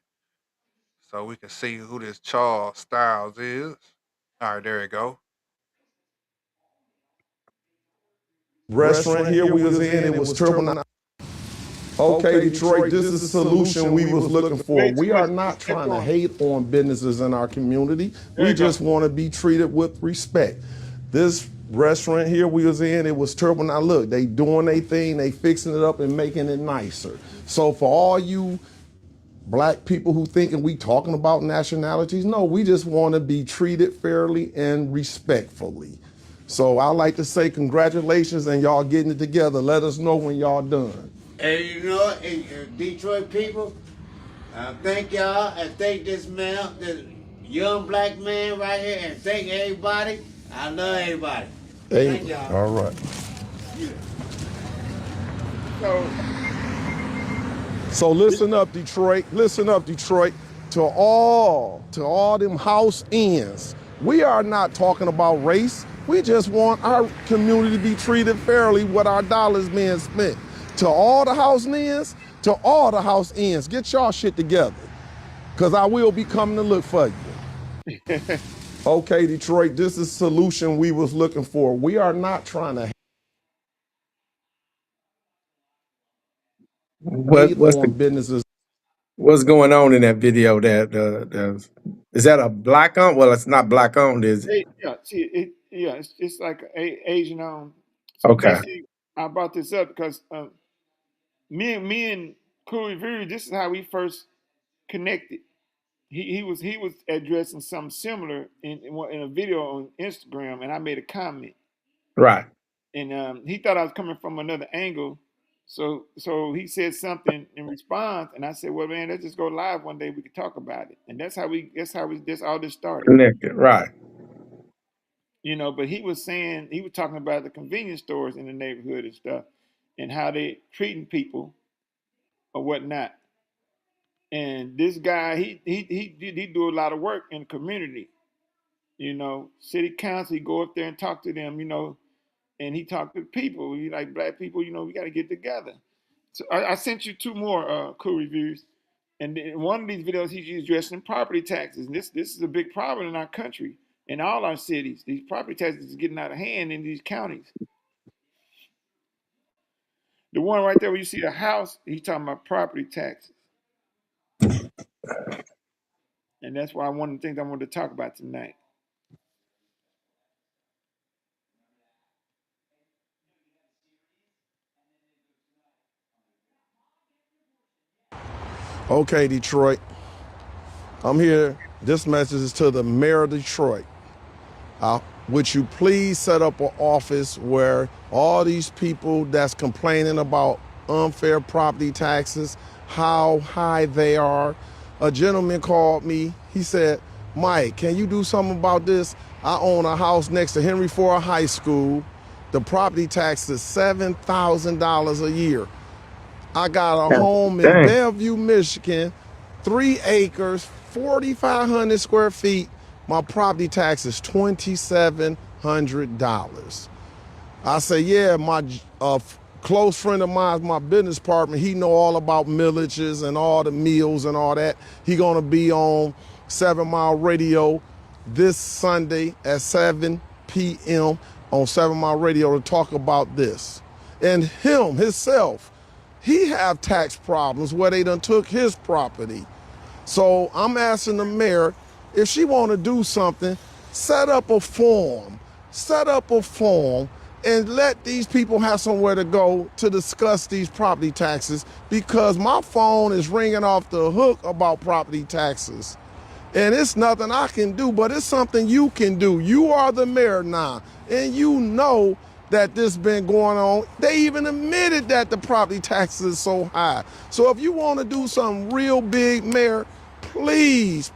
so we can see who this Charles Styles is. All right, there you go. Restaurant here we was in, it was triple. Okay, Detroit, this is the solution we was looking for. We are not trying to hate on businesses in our community. We just want to be treated with respect. This restaurant here we was in, it was terrible. Now look, they doing their thing, they fixing it up and making it nicer. So for all you black people who thinking we talking about nationalities, no, we just want to be treated fairly and respectfully. So I like to say congratulations and y'all getting it together. Let us know when y'all done. And you know, Detroit people, thank y'all and thank this man, this young black man right here, and thank everybody. I love everybody. Thank y'all. All right. So listen up, Detroit. Listen up, Detroit. To all them house ends, we are not talking about race. We just want our community to be treated fairly with our dollars being spent. To all the house ends, get y'all shit together. Cause I will be coming to look for you. Okay, Detroit, this is the solution we was looking for. We are not trying to hate on businesses. What's going on in that video? Is that a black owned? Well, it's not black owned, is it? It's like an Asian owned. Okay. I brought this up because me and Cool Review, this is how we first connected. He was addressing something similar in a video on Instagram, and I made a comment. Right. And he thought I was coming from another angle. So he said something in response, and I said, "Well, man, let's just go live one day. We could talk about it." And that's how all this started. Connected, right? You know, but he was talking about the convenience stores in the neighborhood and stuff. and how they treating people or whatnot. And this guy, he do a lot of work in the community. You know, city council, he go up there and talk to them, you know, and he talked to people. He like, black people, you know, we got to get together. So I sent you 2 more cool reviews. And in one of these videos, he's addressing property taxes. And this is a big problem in our country, in all our cities. These property taxes is getting out of hand in these counties. The one right there where you see a house, he's talking about property taxes. And that's why one of the things I wanted to talk about tonight. Okay, Detroit. I'm here. This message is to the mayor of Detroit. Would you please set up an office where all these people that's complaining about unfair property taxes, how high they are. A gentleman called me. He said, Mike, can you do something about this? I own a house next to Henry Ford High School. The property tax is $7,000 a year. I got a home in Bellevue, Michigan, 3 acres, 4,500 square feet. My property tax is $2,700. I say, yeah, my close friend of mine, my business partner, he know all about millages and all the meals and all that. He gonna be on 7 Mile Radio this Sunday at 7 p.m. on 7 Mile Radio to talk about this. And himself, he have tax problems where they done took his property. So I'm asking the mayor, if she want to do something, set up a form and let these people have somewhere to go to discuss these property taxes, because my phone is ringing off the hook about property taxes. And it's nothing I can do, but it's something you can do. You are the mayor now, and you know that this been going on. They even admitted that the property taxes is so high. So if you want to do something real big, mayor, please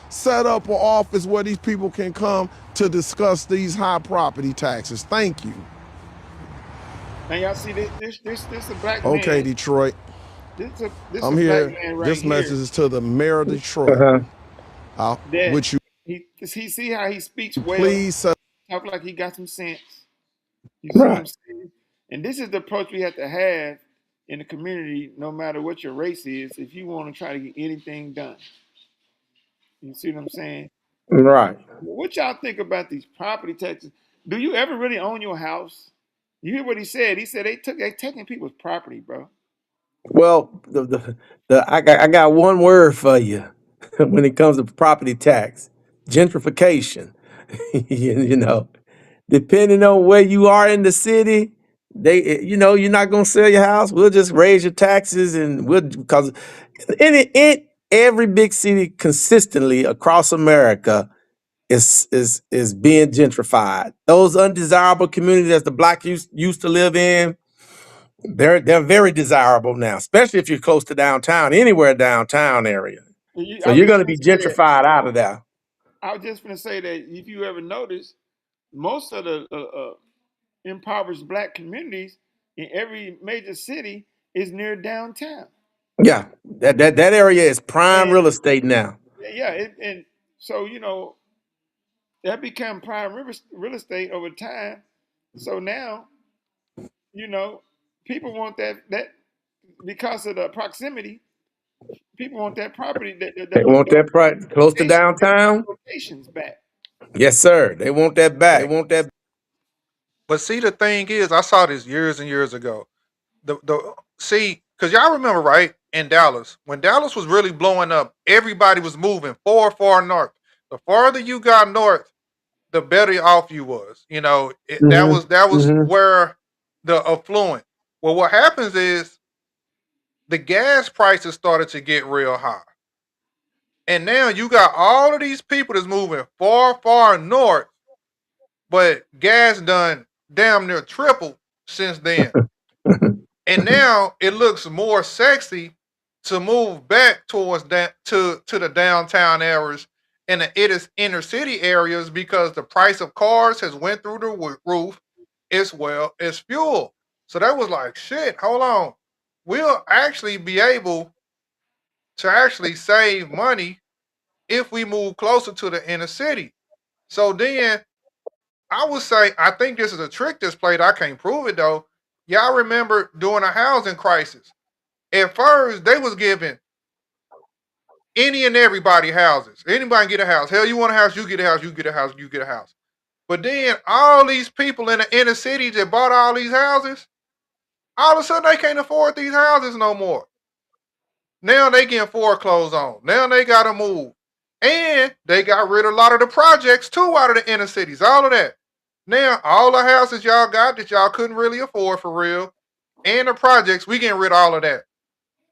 set up an office where these people can come to discuss these high property taxes. Thank you. Now y'all see this a black man. Okay, Detroit. I'm a here. Black man right this message here. is to the mayor of Detroit. Which you he see how he speaks well. please Talk like he got some sense. You see what I'm saying? And this is the approach we have to have in the community, no matter what your race is, if you want to try to get anything done. You see what I'm saying? Right. What y'all think about these property taxes? Do you ever really own your house? You hear what he said? He said they taking people's property, bro. Well, I got one word for you when it comes to property tax: gentrification. You know, depending on where you are in the city, you're not gonna sell your house. We'll just raise your taxes, and because in every big city consistently across America is being gentrified. Those undesirable communities that the black used to live in, they're very desirable now, especially if you're close to downtown, anywhere downtown area. So you're going to be gentrified out of there. I was just going to say that if you ever notice, most of the impoverished black communities in every major city is near downtown. Yeah, that area is prime real estate now. Yeah, and so that become prime real estate over time. So now, people want that because of the proximity. People want that property. They want that close to downtown. Locations back. Yes, sir. They want that back. They want that. But see, the thing is, I saw this years and years ago. Because y'all remember, right, in Dallas, when Dallas was really blowing up, everybody was moving far north. The farther you got north, the better off you was. That was where the affluent. Well, what happens is the gas prices started to get real high. And now you got all of these people that's moving far north, but gas done damn near triple since then. And now it looks more sexy to move back towards that to the downtown areas and the inner city areas, because the price of cars has went through the roof as well as fuel. So that was like, shit, hold on. We'll actually be able to actually save money if we move closer to the inner city. So then I would say, I think this is a trick that's played. I can't prove it though. Y'all remember during a housing crisis, at first they was giving any and everybody houses. Anybody can get a house. Hell, you want a house, you get a house, you get a house, you get a house. But then all these people in the inner city that bought all these houses, all of a sudden they can't afford these houses no more. Now they getting foreclosed on. Now they gotta move. And they got rid of a lot of the projects too out of the inner cities. All of that. Now all the houses y'all got that y'all couldn't really afford for real, and the projects, we getting rid of all of that.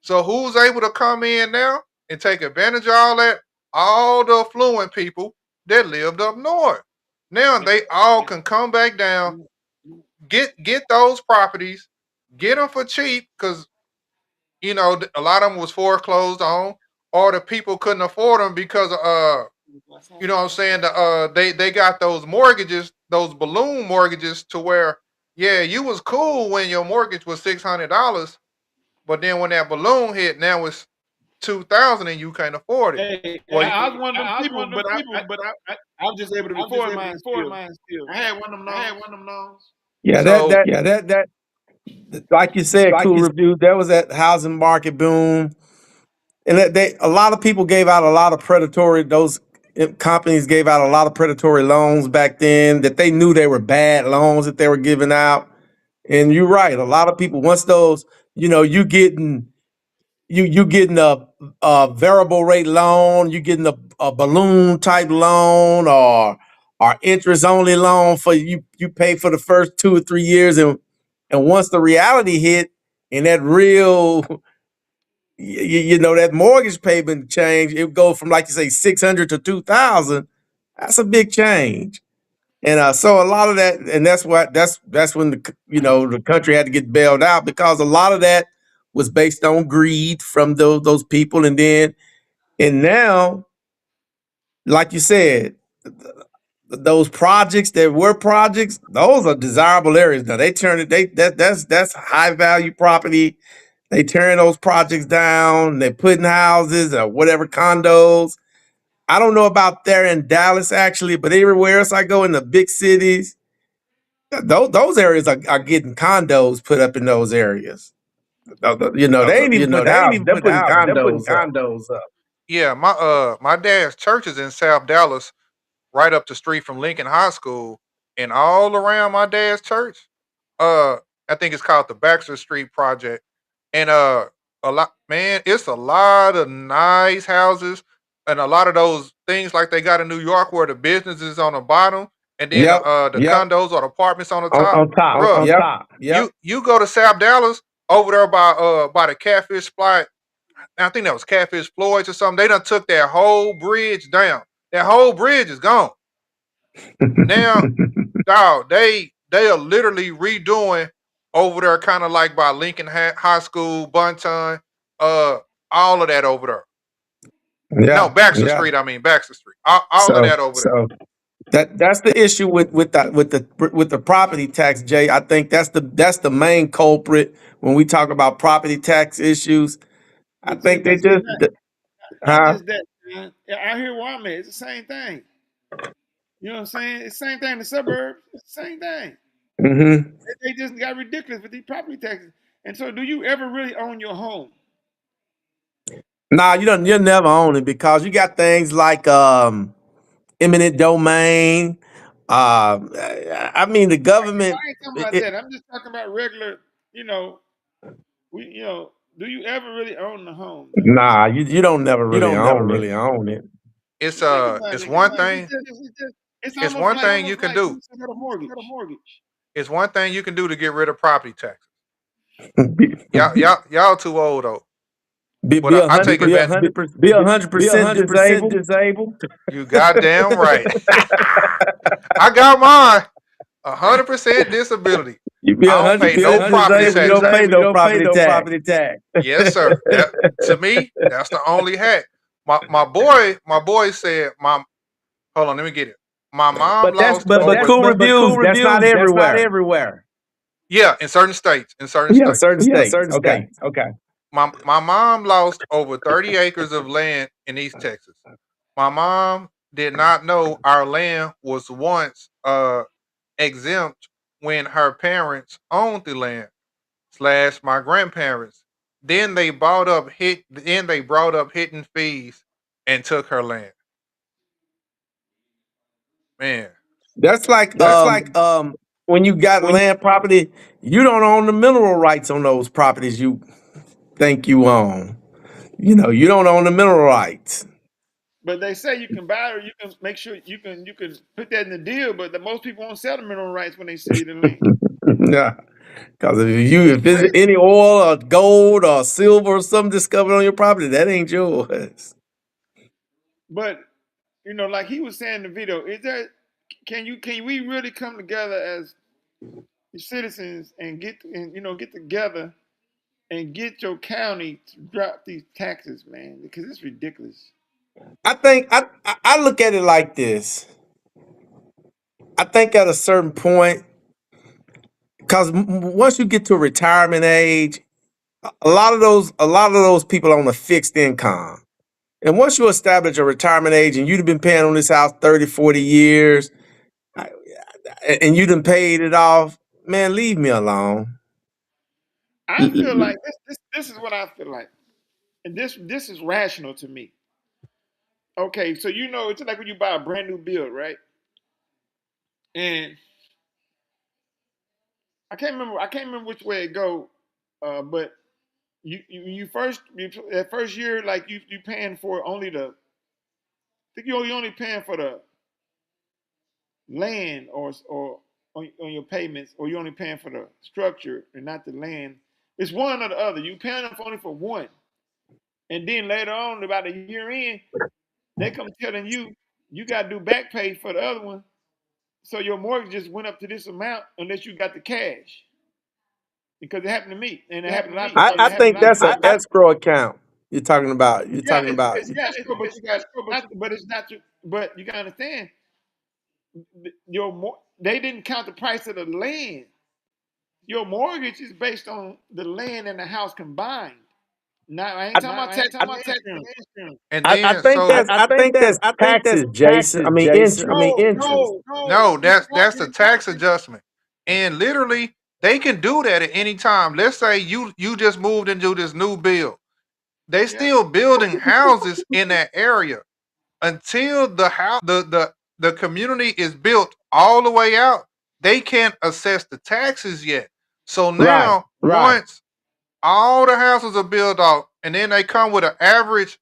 So who's able to come in now and take advantage of all that? All the affluent people that lived up north. Now they all can come back down, get those properties, get them for cheap, because you know a lot of them was foreclosed on, or the people couldn't afford them because you know what I'm saying, they got those mortgages, those balloon mortgages, to where yeah, you was cool when your mortgage was $600, but then when that balloon hit, now it's 2,000 and you can't afford it. Hey, Well, I was one of them people, but I was just able to afford mine still. I had one of them loans. Yeah, so that like you said, Cool Review, there was that housing market boom. And a lot of people gave out a lot of predatory, those companies gave out a lot of predatory loans back then that they knew they were bad loans that they were giving out. And you're right, a lot of people, once those, you know, you getting a variable rate loan, you getting a balloon type loan or interest only loan for you pay for the first 2 or 3 years, and once the reality hit and that real you know that mortgage payment change, it go from, like you say, 600 to 2,000. That's a big change. And so a lot of that, and that's when the country had to get bailed out, because a lot of that was based on greed from those people. And now, like you said, those projects that were projects, those are desirable areas now. They turn it, that's high value property. They tearing those projects down. They're putting houses or whatever, condos. I don't know about there in Dallas actually, but everywhere else I go in the big cities, those areas are getting condos put up in those areas. You know, they ain't even put houses. They're putting condos up. Yeah, my dad's church is in South Dallas, right up the street from Lincoln High School, and all around my dad's church, I think it's called the Baxter Street Project, and a lot, man, it's a lot of nice houses, and a lot of those things like they got in New York where the business is on the bottom, and then the condos or the apartments on the top. On top. Bruh, On top. Yep. you go to South Dallas over there by the Catfish Spot. I think that was Catfish Floyd's or something. They done took that whole bridge down. That whole bridge is gone. Now, dog, they are literally redoing over there, kind of like by Lincoln High School, Bunton, all of that over there. Yeah. No, Baxter Street. I mean Baxter Street. All of that over there. That's the issue with the property tax, Jay. I think that's the main culprit when we talk about property tax issues. I think they just Not just that, man. Out here where I'm at, it's the same thing. You know what I'm saying? It's the same thing in the suburbs. It's the same thing. Mm-hmm. They just got ridiculous with these property taxes. And so, do you ever really own your home? Nah, you'll never own it, because you got things like eminent domain. I mean, the government. I ain't talking about that. I'm just talking about regular. Do you ever really own the home? Nah, you don't never really own it. It's one thing. It's one thing you can do. It's one thing you can do to get rid of property taxes. Y'all too old though. I take advantage. Be 100% disabled. You goddamn right. I got mine. 100% disability. You be 100% property disabled. You don't pay no property tax. Yes, sir. To me, that's the only hack. My boy said, "Mom, hold on, let me get it. My mom lost." But Cool Reviews, that's not everywhere. Yeah, in certain states. In certain Yeah, states. certain states. Okay. Okay. My mom lost over 30 acres of land in East Texas. My mom did not know our land was once exempt when her parents owned the land / my grandparents. Then they brought up hidden fees and took her land. Man, That's like when you got land property, you don't own the mineral rights on those properties you think you own. You know, you don't own the mineral rights. But they say you can buy or you can make sure you can put that in the deal. But most people won't sell the mineral rights when they sell you the land. Yeah. Because if there's any oil or gold or silver or something discovered on your property, that ain't yours. But you know, like he was saying in the video, can we really come together as citizens and get together and get your county to drop these taxes, man? Because it's ridiculous. I think I look at it like this. I think at a certain point, because once you get to retirement age, a lot of those people on a fixed income. And once you establish a retirement age and you've been paying on this house 30, 40 years, and you done paid it off, man, leave me alone. I feel like this is what I feel like. And this is rational to me. Okay, so it's like when you buy a brand new build, right? And I can't remember which way it go, but that first year, like you paying for only I think you're only paying for the land or on your payments, or you're only paying for the structure and not the land. It's one or the other. You paying only for one, and then later on, about a year in, they come telling you got to do back pay for the other one. So your mortgage just went up to this amount unless you got the cash. Because it happened to me, and it happened to a lot of people. I think that's an escrow account you're talking about. It's escrow, but it's not. But you gotta understand, they didn't count the price of the land. Your mortgage is based on the land and the house combined. Now I ain't talking about tax insurance. And I then think that's taxes, Jason. I mean interest. No, that's the tax adjustment. And literally, they can do that at any time. Let's say you just moved into this new build. They still building houses in that area until the community is built all the way out. They can't assess the taxes yet. So now, once all the houses are built out, and then they come with an average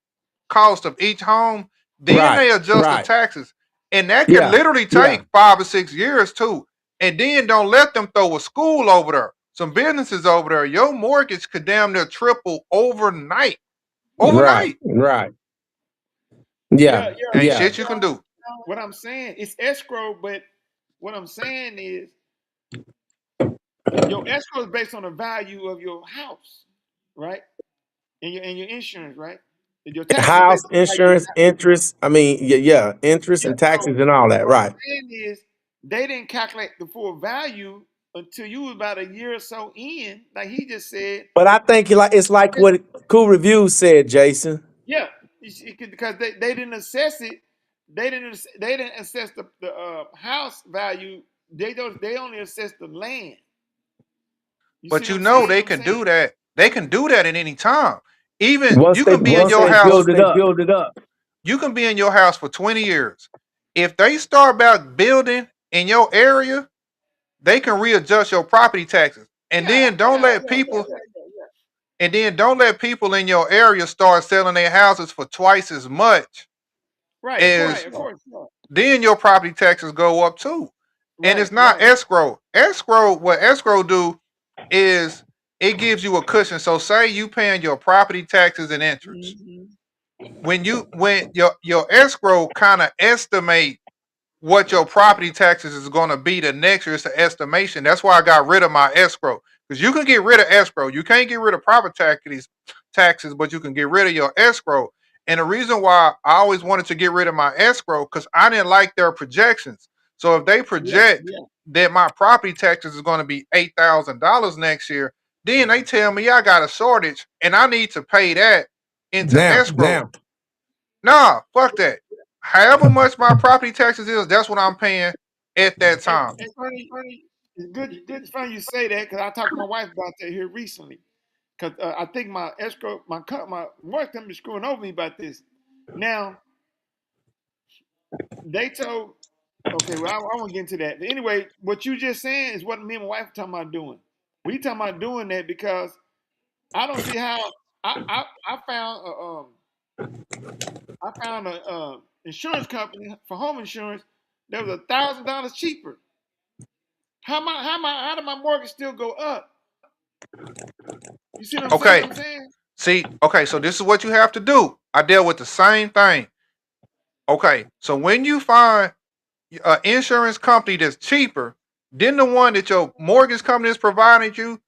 cost of each home, then they adjust the taxes. And that can literally take 5 or 6 years too. And then don't let them throw a school over there. Some businesses over there, your mortgage could damn near triple overnight. Overnight. Right. Yeah. Ain't shit you can do. What I'm saying, it's escrow, but what I'm saying is your escrow is based on the value of your house, right? And your insurance, right? Your house, insurance, interest. I mean, interest and taxes and all that, right? What I'm saying is they didn't calculate the full value until you was about a year or so in, like he just said. But I think it's like what Cool Reviews said, Jason. Yeah, because they didn't assess it. They didn't assess the house value. They only assess the land. But they can do that. They can do that at any time. Even you can be in your house. Build it up. You can be in your house for 20 years. If they start about building in your area, they can readjust your property taxes. And then don't let people in your area start selling their houses for twice as much. Right. Of course. Then your property taxes go up too. And it's not escrow. What escrow do is it gives you a cushion. So say you paying your property taxes and interest. When your escrow kind of estimate what your property taxes is going to be the next year, it's an estimation. That's why I got rid of my escrow. Because you can get rid of escrow. You can't get rid of property taxes, but you can get rid of your escrow. And the reason why I always wanted to get rid of my escrow, because I didn't like their projections. So if they project that my property taxes is going to be $8,000 next year. Then they tell me I got a shortage and I need to pay that into escrow. Nah, fuck that. However much my property taxes is, that's what I'm paying at that time. It's funny. It's good. It's funny you say that because I talked to my wife about that here recently. Because I think my escrow, my wife company is screwing over me about this. Now, they told, okay, well, I won't get into that. But anyway, what you just saying is what me and my wife are talking about doing. We talking about doing that because I don't see how I found a insurance company for home insurance that was $1,000 cheaper. How did my mortgage still go up? You see what I'm saying? See, okay, so this is what you have to do. I dealt with the same thing. Okay, so when you find an insurance company that's cheaper than the one that your mortgage company is providing you,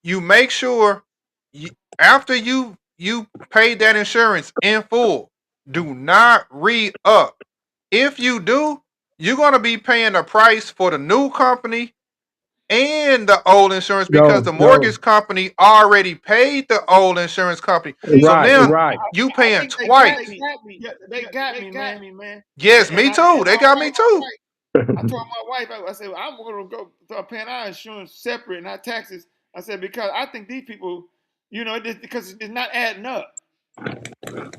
you make sure after you pay that insurance in full, do not re-up. If you do, you're going to be paying the price for the new company and the old insurance because the mortgage company already paid the old insurance company. So now you paying twice. They got me, man. Yes, me too. They got me too. I told my wife, I said, I'm going to go start paying our insurance separate and our taxes. I said, because I think these people, because it's not adding up.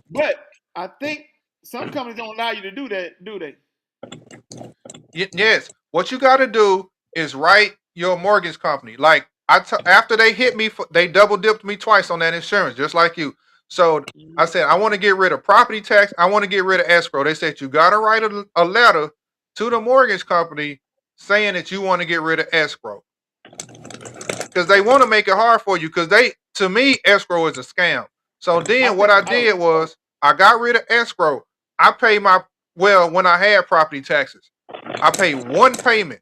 But I think some companies don't allow you to do that, do they? Yes. What you got to do is write your mortgage company. Like after they hit me, they double dipped me twice on that insurance, just like you. So I said, I want to get rid of property tax. I want to get rid of escrow. They said, you got to write a letter to the mortgage company saying that you want to get rid of escrow. Because they want to make it hard for you. Because to me, escrow is a scam. So then what I did was I got rid of escrow. I paid when I had property taxes, I paid one payment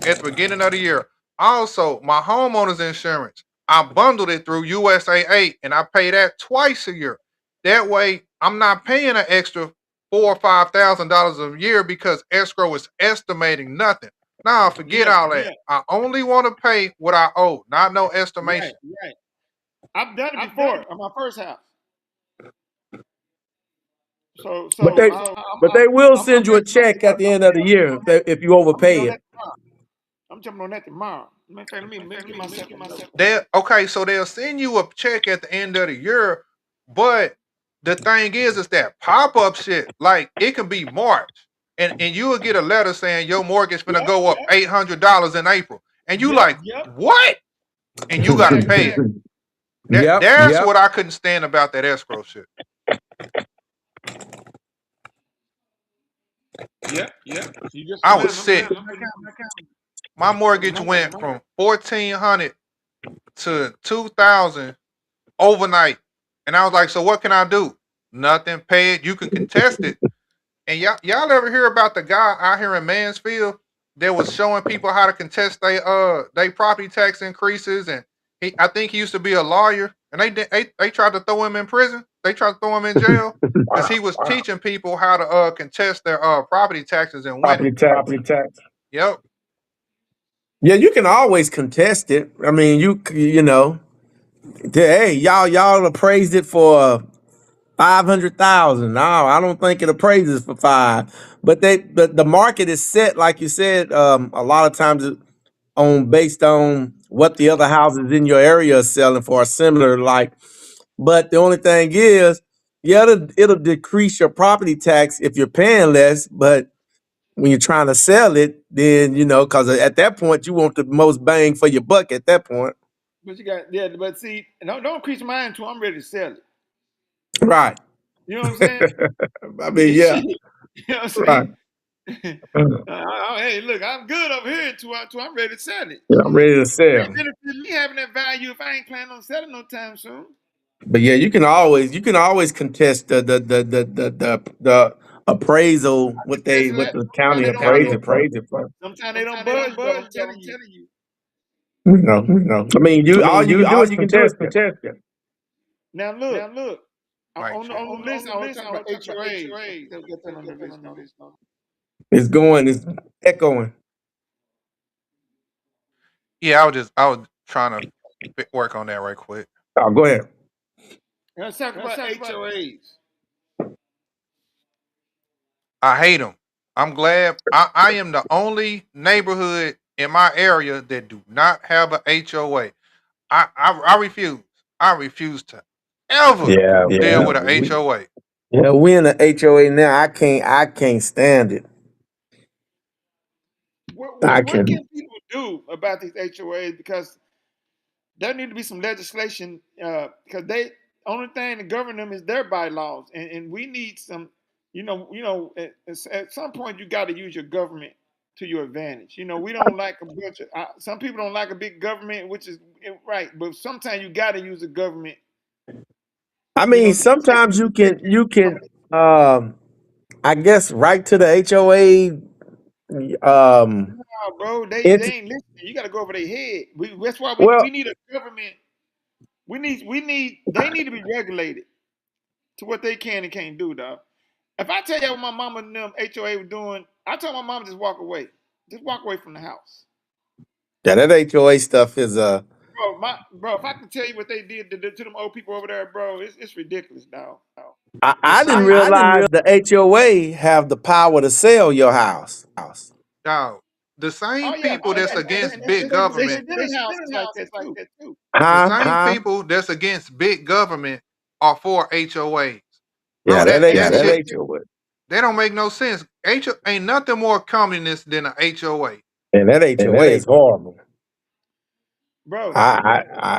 at the beginning of the year. Also, my homeowner's insurance, I bundled it through USAA and I pay that twice a year. That way, I'm not paying an extra $4,000 or $5,000 a year because escrow is estimating nothing. Nah, forget all that. I only want to pay what I owe, not no estimation. Right. I've done it before on my first house. But they will send you a check at the end of the year if you overpay it. I'm jumping on that tomorrow. Let me get myself. Okay, so they'll send you a check at the end of the year, but the thing is that pop-up shit, like it can be March, and you will get a letter saying your mortgage gonna go up $800 in April, and you what? And you gotta pay it. That's what I couldn't stand about that escrow shit. I was sick. My mortgage went from $1,400 to $2,000 overnight, and I was like, "So what can I do? Nothing. Pay it. You can contest it." And y'all ever hear about the guy out here in Mansfield that was showing people how to contest they property tax increases? And I think he used to be a lawyer, and they tried to throw him in prison. They tried to throw him in jail because he was teaching people how to contest their property taxes and win. Property tax. Yep. Yeah, you can always contest it. I mean, you know, hey, y'all appraised it for 500,000. No, I don't think it appraises for 5. But the market is set, like you said, a lot of times based on what the other houses in your area are selling for, similar like. But the only thing is, it'll decrease your property tax if you're paying less, but when you're trying to sell it, then because at that point you want the most bang for your buck. At that point, but but see, don't increase mine until I'm ready to sell it. Right. You know what I'm saying? I mean, yeah. You know what I'm saying? Hey, look, I'm good over here until I'm ready to sell it. Yeah, I'm ready to sell. It benefits me having that value if I ain't planning on selling no time soon. But yeah, you can always contest the appraisal, what the county appraised it for. Sometimes they don't budge, but I'm telling you. No. I mean, all you can do is contest it. Now look. On the list, I was talking about HOA. It's echoing. Yeah, I was trying to work on that right quick. Oh, go ahead. Let's talk about HOAs. I hate them. I'm glad I am the only neighborhood in my area that do not have a HOA. I refuse. I refuse to ever deal with a HOA. Yeah, we in the HOA now. I can't stand it. What can people do about these HOAs? Because there need to be some legislation because they only thing to govern them is their bylaws, and we need some. At some point you got to use your government to your advantage. We don't like a bunch of. Some people don't like a big government, which is right, but sometimes you got to use the government. I mean, sometimes you can I guess write to the HOA. No, bro, they ain't listening. You got to go over their head. That's why we need a government. They need to be regulated to what they can and can't do, dog. If I tell you what my mama and them HOA were doing, I tell my mom just walk away. Just walk away from the house. Yeah, that HOA stuff is Bro, if I can tell you what they did to them old people over there, bro, it's ridiculous, dog. I didn't realize the HOA have the power to sell your house. Dog, the same people that's against big government, the same people that's against big government are for HOAs. Bro, that HOA. They don't make no sense. Ain't nothing more communist than a HOA. And that HOA is horrible. Bro,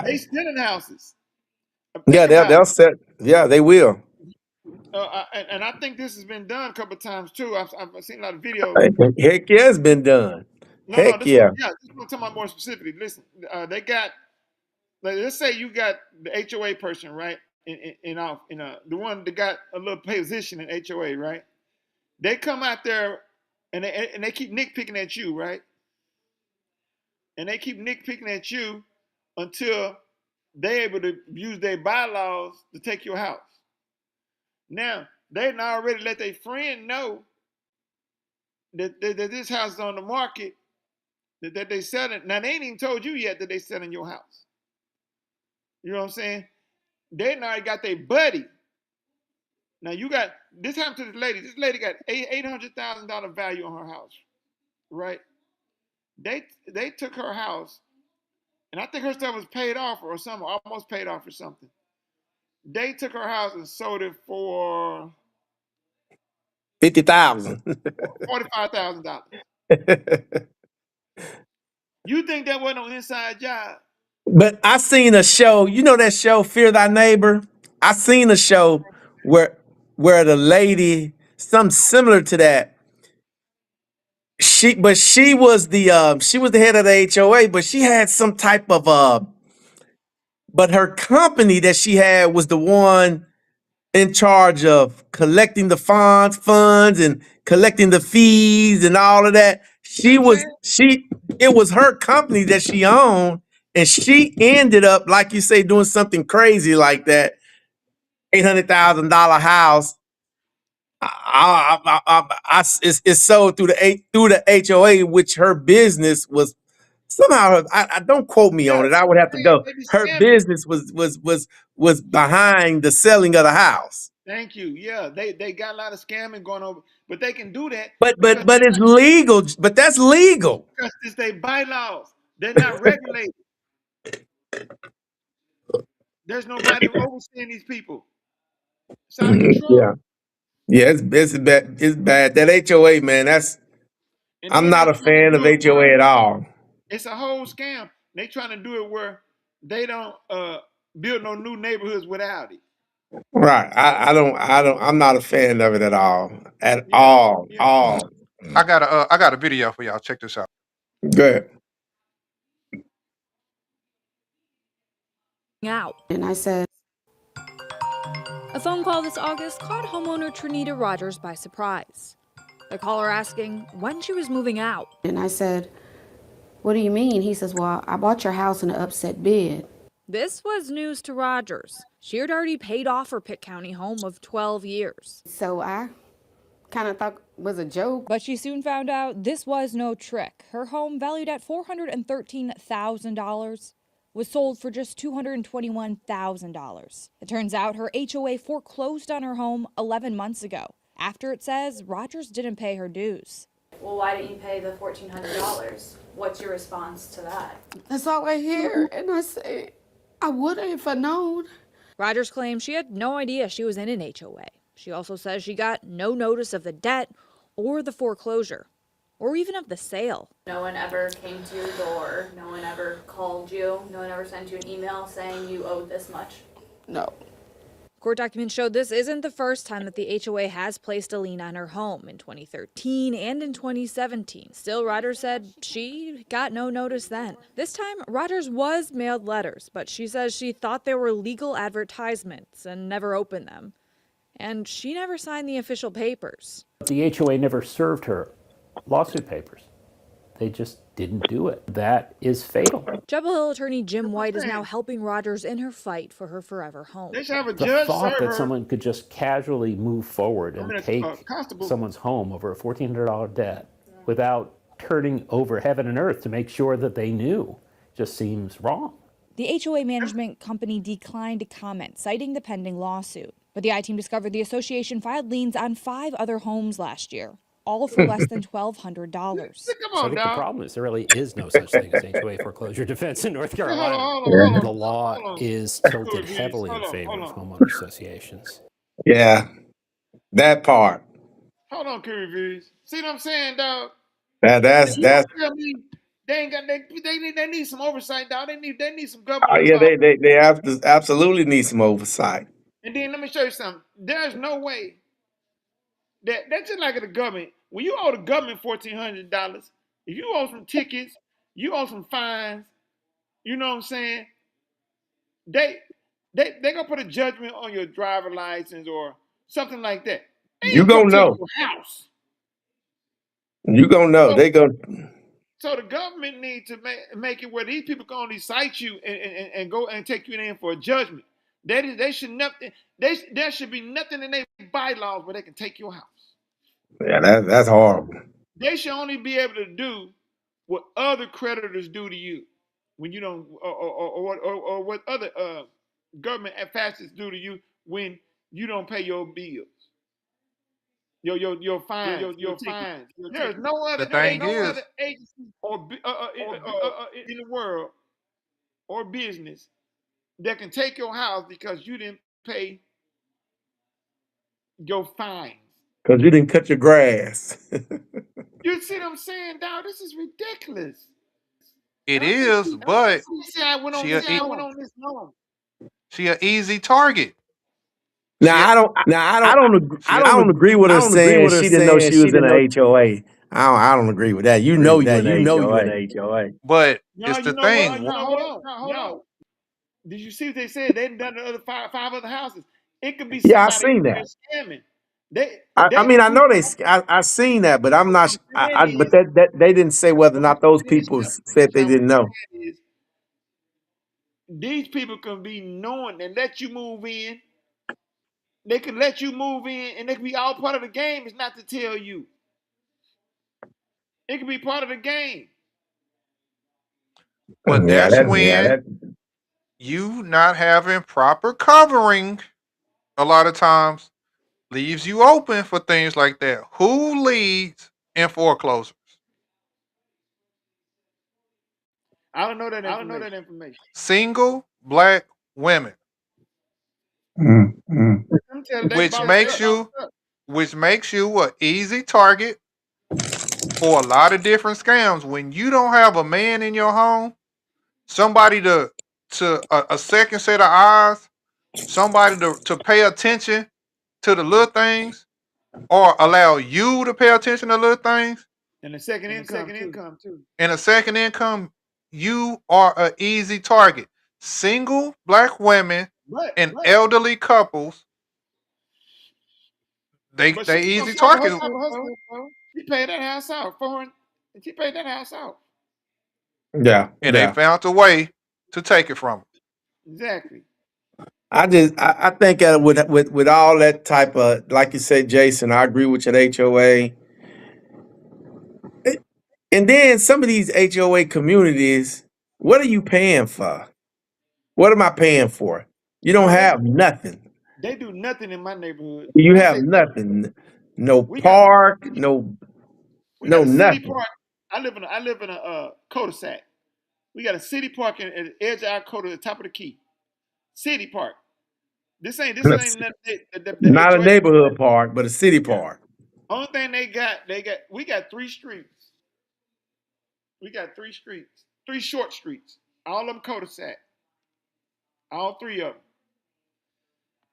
they stealing houses. Yeah, they'll set. Yeah, they will. And I think this has been done a couple of times too. I've seen a lot of videos. Heck yeah, it's been done. Heck yeah. This is what I'm talking about more specifically. Listen, they got. Let's say you got the HOA person, right? The one that got a little position in HOA, right? They come out there and they keep nitpicking at you, right? And they keep nitpicking at you until they're able to use their bylaws to take your house. Now, they already let their friend know that this house is on the market, that they selling. Now, they ain't even told you yet that they selling your house. You know what I'm saying? They already got their buddy. Now, this happened to this lady. This lady got $800,000 value on her house, right? They took her house, and I think her stuff was paid off or something, almost paid off or something. They took her house and sold it for $50,000. $45,000. You think that wasn't an inside job? But I seen a show. You know that show, Fear Thy Neighbor? I seen a show where the lady, something similar to that. She was the head of the HOA, but she had some type of but her company that she had was the one in charge of collecting the funds and collecting the fees and all of that. It was her company that she owned, and she ended up, like you say, doing something crazy like that. $800,000 house. It's sold through the HOA, which her business was somehow. I don't quote me on it. I would have to go. Her business was behind the selling of the house. Thank you. Yeah, they got a lot of scamming going on, but they can do that. But it's legal. But that's legal. Because it's their bylaws. They're not regulated. There's nobody overseeing these people. It's out of control. Yeah, it's bad. It's bad. That HOA, man. I'm not a fan of HOA at all. It's a whole scam. They trying to do it where they don't build no new neighborhoods without it. Right. I'm not a fan of it at all. All. I got a video for y'all. Check this out. Go ahead. And I said, a phone call this August caught homeowner Trinita Rogers by surprise. The caller asking when she was moving out. And I said, what do you mean? He says, well, I bought your house in an upset bid. This was news to Rogers. She had already paid off her Pitt County home of 12 years. So I kind of thought was a joke. But she soon found out this was no trick. Her home, valued at $413,000, was sold for just $221,000. It turns out her HOA foreclosed on her home 11 months ago, after it says Rogers didn't pay her dues. Well, why didn't you pay the $1,400? What's your response to that? That's all I hear. And I say, I would have if I known. Rogers claims she had no idea she was in an HOA. She also says she got no notice of the debt or the foreclosure, or even of the sale. No one ever came to your door. No one ever called you. No one ever sent you an email saying you owed this much. No. Court documents showed this isn't the first time that the HOA has placed a lien on her home, in 2013 and in 2017. Still, Rogers said she got no notice then. This time, Rogers was mailed letters, but she says she thought they were legal advertisements and never opened them. And she never signed the official papers. The HOA never served her lawsuit papers. They just didn't do it. That is fatal. Chapel Hill attorney Jim White is now helping Rogers in her fight for her forever home. They should have a The judge thought serve that her. someone could just casually move forward and take someone's home over a $1,400 debt without turning over heaven and earth to make sure that they knew just seems wrong. The HOA management company declined to comment, citing the pending lawsuit. But the I-Team discovered the association filed liens on 5 other homes last year, all for less than $1,200. So I think the problem is there really is no such thing as HOA foreclosure defense in North Carolina. Hold on. The law is tilted heavily in favor of homeowner associations. Yeah, that part. Hold on, Curry Views. See what I'm saying, dog? That's You don't tell me they ain't got they need some oversight, dog. They need some government. yeah, they have to absolutely need some oversight. And then let me show you something. There's no way that's just like the government. When you owe the government $1,400, if you owe some tickets, you owe some fines, you know what I'm saying? They gonna put a judgment on your driver license or something like that. You gonna know. Your house. You gonna know. They go. So the government needs to make it where these people can only cite you and go and take you in for a judgment. They should nothing. There should be nothing in their bylaws where they can take your house. Yeah, that's horrible. They should only be able to do what other creditors do to you when you don't, or what other government facets do to you when you don't pay your bills, your fines, your fines. There's no other other agency or in the world or business that can take your house because you didn't pay your fines. Because you didn't cut your grass. You see what I'm saying, dog? This is ridiculous. It is, but she an easy target. I don't agree with her saying she didn't know she was in an HOA. I don't agree with that. You know you're in an HOA. But it's the thing. Hold on. Did you see what they said? They done the other five other houses. It could be Yeah, I seen that. Scamming. I mean, I know I seen that, but I'm not. But that they didn't say whether or not those people said they didn't know. These people can be knowing and let you move in. They can let you move in, and they can be all part of the game. It's not to tell you. It can be part of the game. But that's when you not having proper covering a lot of times leaves you open for things like that. Who leads in foreclosures? I don't know that information. Single black women. Which makes you an easy target for a lot of different scams. When you don't have a man in your home, somebody to a second set of eyes, somebody to pay attention to the little things, or allow you to pay attention to little things, and a second income too. And a second income, you are an easy target. Single black women and elderly couples, they easy targets. She paid that house out She paid that house out. Yeah, and they found a way to take it from her. Exactly. I think with all that type of, like you said, Jason, I agree with your HOA. And then some of these HOA communities, what are you paying for? What am I paying for? You don't Bro, have nothing. they do nothing in my neighborhood. You When I have say nothing. No we got park, no a city nothing. park. I live in a cul-de-sac. We got a city park at the edge of our cul-de-sac, the top of the key. City park. This ain't nothing. The Not a HOA. neighborhood park, but a city park. Only thing we got 3 streets. We got 3 streets, 3 short streets. All of them cul-de-sac. All 3 of them.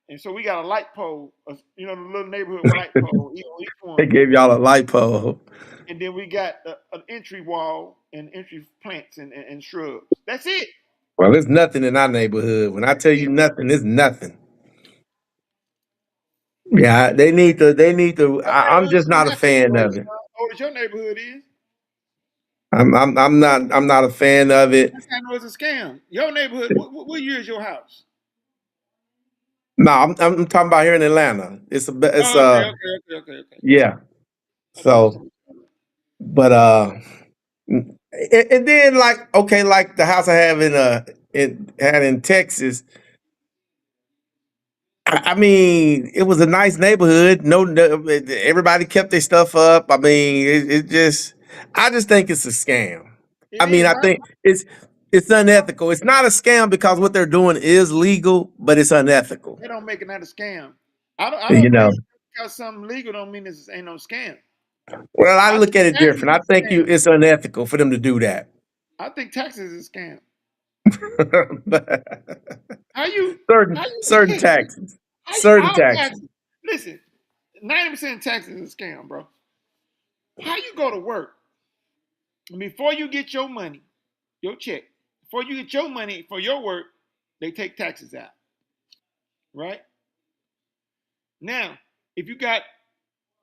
And so we got a light pole, the little neighborhood light pole. Each one. They gave y'all a light pole. And then we got an entry wall and entry plants and shrubs. That's it. Well, there's nothing in our neighborhood. When I tell you nothing, it's nothing. Yeah, they need to. I'm just not a fan of it. Oh, what your neighborhood is? I'm not a fan of it. I know it's a scam. Your neighborhood. What year is your house? No, I'm talking about here in Atlanta. Okay. Yeah. So, but and then like the house I have in Texas. I mean, it was a nice neighborhood. No, everybody kept their stuff up. I mean, I just think it's a scam. I think it's unethical. It's not a scam because what they're doing is legal, but it's unethical. They don't make it not a scam. I don't believe because something legal don't mean it ain't no scam. Well, I look at it different. I think it's unethical for them to do that. I think taxes is a scam. How you certain taxes? Certain taxes. Listen, 90% of taxes is a scam, bro. How you go to work before you get your money, your check? Before you get your money for your work, they take taxes out, right? Now, if you take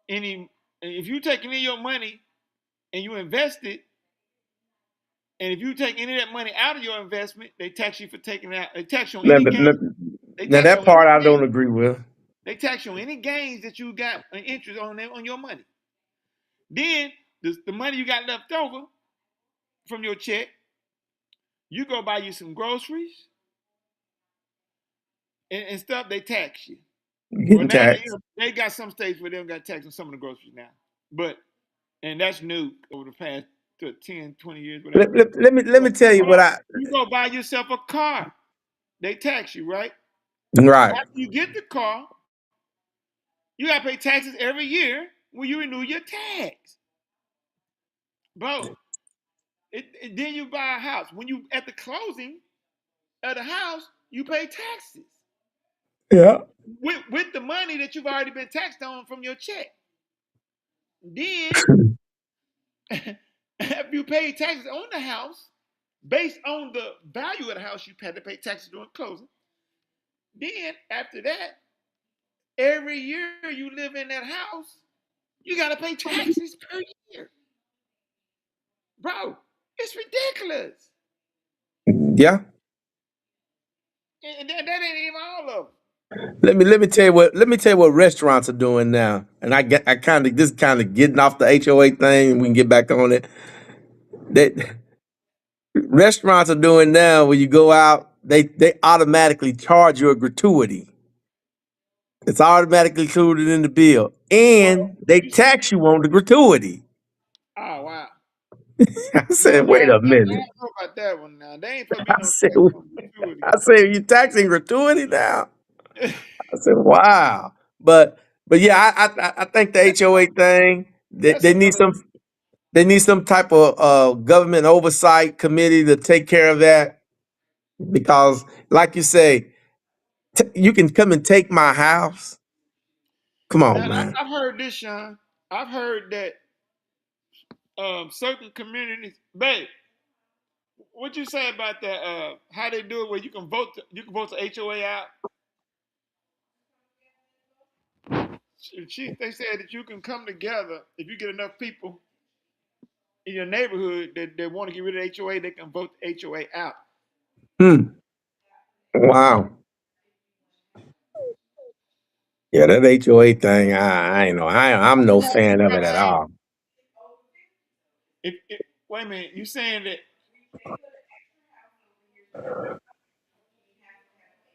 any of your money and you invest it, and if you take any of that money out of your investment, they tax you for taking it out. They tax you on any gains. Now that part I don't agree with. They tax you on any gains that you got an interest on your money. Then the money you got left over from your check, you go buy you some groceries and stuff. They tax you. Getting taxed. They got some states where they don't got tax on some of the groceries now, and that's new over the past 10, 20 years. Whatever. Let me tell you you go buy yourself a car. They tax you, right? Right. After you get the car, you gotta pay taxes every year when you renew your tax, bro. Then you buy a house. When you at the closing of the house, you pay taxes. Yeah. With the money that you've already been taxed on from your check. Then if you pay taxes on the house, based on the value of the house, you had to pay taxes during closing. Then after that, every year you live in that house, you got to pay taxes per year. Bro, it's ridiculous. Yeah. And that ain't even all of them. Let me tell you what restaurants are doing now. And this kind of getting off the HOA thing, and we can get back on it. That restaurants are doing now when you go out, they automatically charge you a gratuity. It's automatically included in the bill. And they tax you on the gratuity. Oh, wow. I said, wait a minute. I don't know about that one now. They ain't put me no gratuity. I said, you're taxing gratuity now? I said, wow. But yeah, I think the HOA thing, they need some type of government oversight committee to take care of that. Because like you say, you can come and take my house. Come on, man. I've heard this, Sean. I've heard that certain communities, babe, what you say about that? How they do it, where you can vote the HOA out. They said that you can come together if you get enough people in your neighborhood that want to get rid of the HOA. They can vote the HOA out. Wow. Yeah, that HOA thing, I ain't know. I'm no fan of it at all. Wait a minute, you saying that?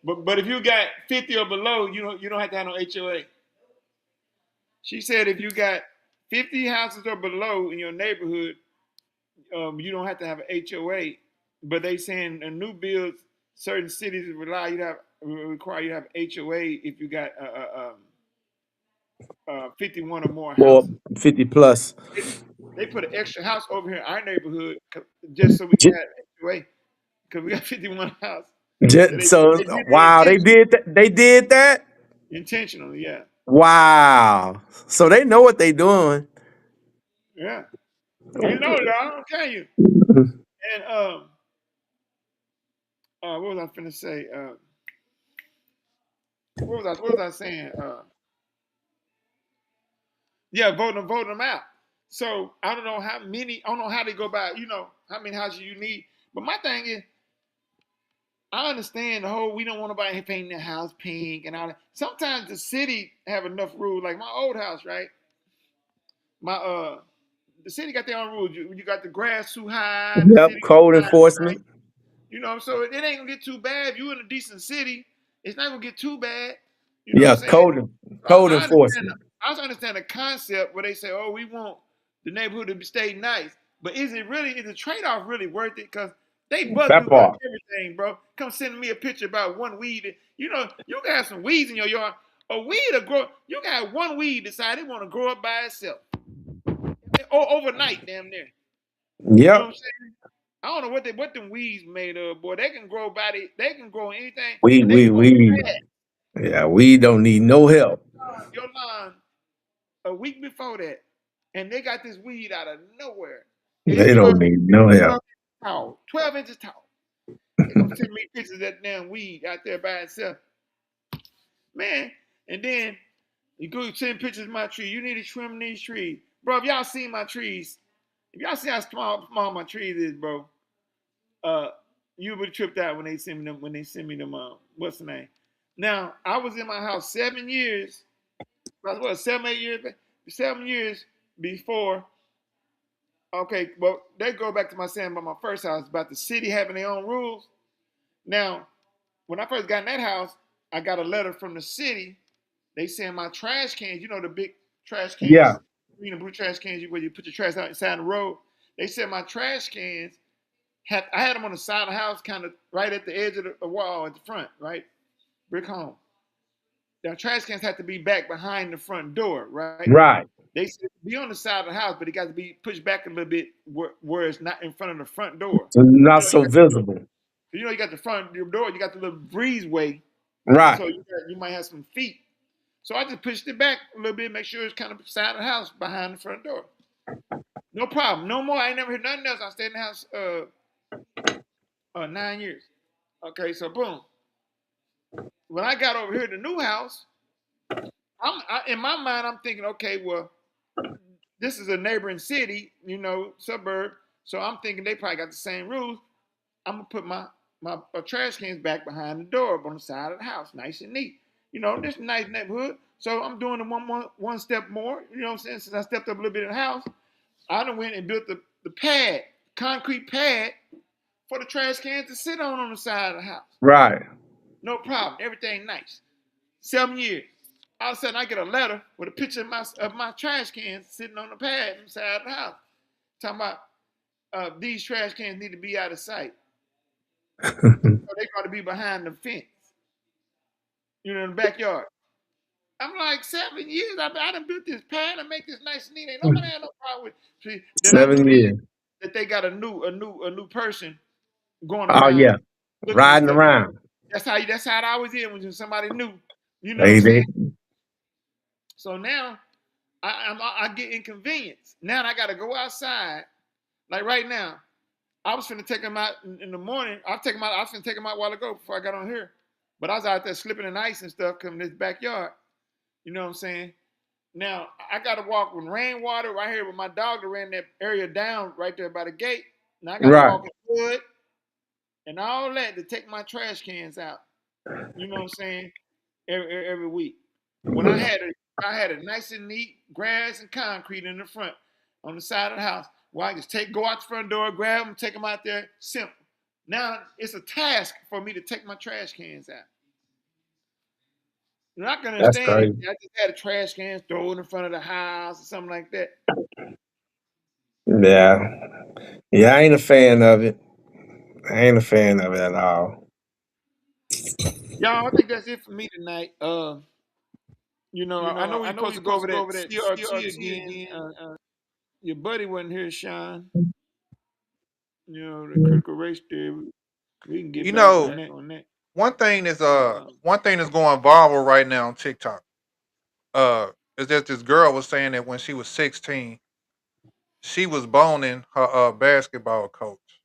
But if you got 50 or below, you don't have to have no HOA. She said if you got 50 houses or below in your neighborhood, you don't have to have an HOA. But they saying a new builds, certain cities require you to have HOA if you got 51 or more houses. 50 plus. They put an extra house over here in our neighborhood just so we can have HOA because we got 51 houses. So wow, they did that. They did that intentionally, yeah. Wow. So they know what they doing. Yeah. You know it, I don't tell you. And what was I finna say? What was I saying? Yeah, voting them out. So I don't know how they go about, how many houses you need. But my thing is, I understand the whole we don't want nobody painting their house pink and all that. Sometimes the city have enough rules, like my old house, right? The city got their own rules. You got the grass too high. Yep, code enforcement. So it ain't gonna get too bad. If you in a decent city, it's not gonna get too bad. Code enforcement. I also understand the concept where they say, "Oh, we want the neighborhood to stay nice," but is the trade-off really worth it? Because they bug you about everything, bro. Come sending me a picture about one weed. You can have some weeds in your yard. A weed will grow. You can have one weed decide it want to grow up by itself. Overnight, damn near. Yep. You know what I'm saying? I don't know what them weeds made of, boy. They can grow they can grow anything. We yeah, we don't need no help. Your lawn a week before that, and they got this weed out of nowhere. They don't need no help. 12 inches tall. They gonna send me pictures of that damn weed out there by itself. Man, and then you go send pictures of my tree. You need to trim these trees. Bro, if y'all see my trees, if y'all see how small my trees is, bro, you would tripped out when they send me them, what's the name? Now, I was in my house 7 years, 7 years before. Okay, well, they go back to my saying about my first house, about the city having their own rules. Now, when I first got in that house, I got a letter from the city. They saying my trash cans, the big trash cans, green and blue trash cans, where you put your trash out inside the road. They said my trash cans, I had them on the side of the house, kind of right at the edge of the wall at the front, right? Brick home. The trash cans had to be back behind the front door, right? Right. They said be on the side of the house, but it got to be pushed back a little bit where it's not in front of the front door. So not so visible. You got the front door, you got the little breezeway. Right. So you might have some feet. So I just pushed it back a little bit, make sure it's kind of side of the house behind the front door. No problem. No more. I ain't never heard nothing else. I stayed in the house 9 years. Okay, so boom. When I got over here to the new house, in my mind, I'm thinking, okay, well, this is a neighboring city, suburb. So I'm thinking they probably got the same rules. I'm gonna put my trash cans back behind the door on the side of the house, nice and neat. This is a nice neighborhood. So I'm doing one step more. You know what I'm saying? Since I stepped up a little bit in the house, I done went and built the pad, concrete pad, for the trash cans to sit on the side of the house. Right. No problem. Everything nice. 7 years. All of a sudden, I get a letter with a picture of my trash cans sitting on the pad inside the house. Talking about these trash cans need to be out of sight. So they got to be behind the fence. In the backyard. I'm like, 7 years. I done built this pad and make this nice and neat. Ain't nobody had no problem with it. 7 years. That they got a new person going around. Oh yeah, riding around. That's how it always is when somebody new. You know what I'm saying? So now I get inconvenienced. Now I got to go outside. Like right now, I was finna take him out in the morning. I was finna take him out a while ago before I got on here. But I was out there slipping in ice and stuff coming this backyard. You know what I'm saying? Now I got to walk with rainwater right here with my dog that ran that area down right there by the gate. Now I got to walk in wood and all that to take my trash cans out. You know what I'm saying? Every week. When I had a nice and neat grass and concrete in the front on the side of the house. Well, I just go out the front door, grab them, take them out there. Simple. Now it's a task for me to take my trash cans out. You're not gonna That's understand. crazy. I just had a trash can thrown in front of the house or something like that. Yeah. Yeah, I ain't a fan of it. I ain't a fan of it at all. Y'all, I think that's it for me tonight. I know we're supposed to go over that CRT again. Your buddy wasn't here, Sean. The critical race theory. We can get back on that. One thing that's going viral right now on TikTok. Is that this girl was saying that when she was 16, she was boning her basketball coach,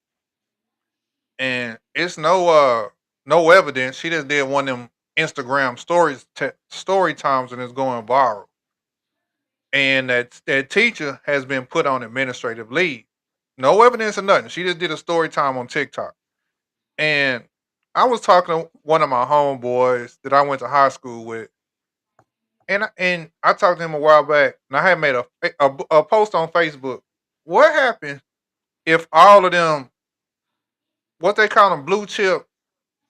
and it's no evidence. She just did one of them Instagram story times, and it's going viral. And that teacher has been put on administrative leave. No evidence or nothing. She just did a story time on TikTok. And I was talking to one of my homeboys that I went to high school with, and I talked to him a while back, and I had made a post on Facebook. What happened if all of them, what they call them, blue chip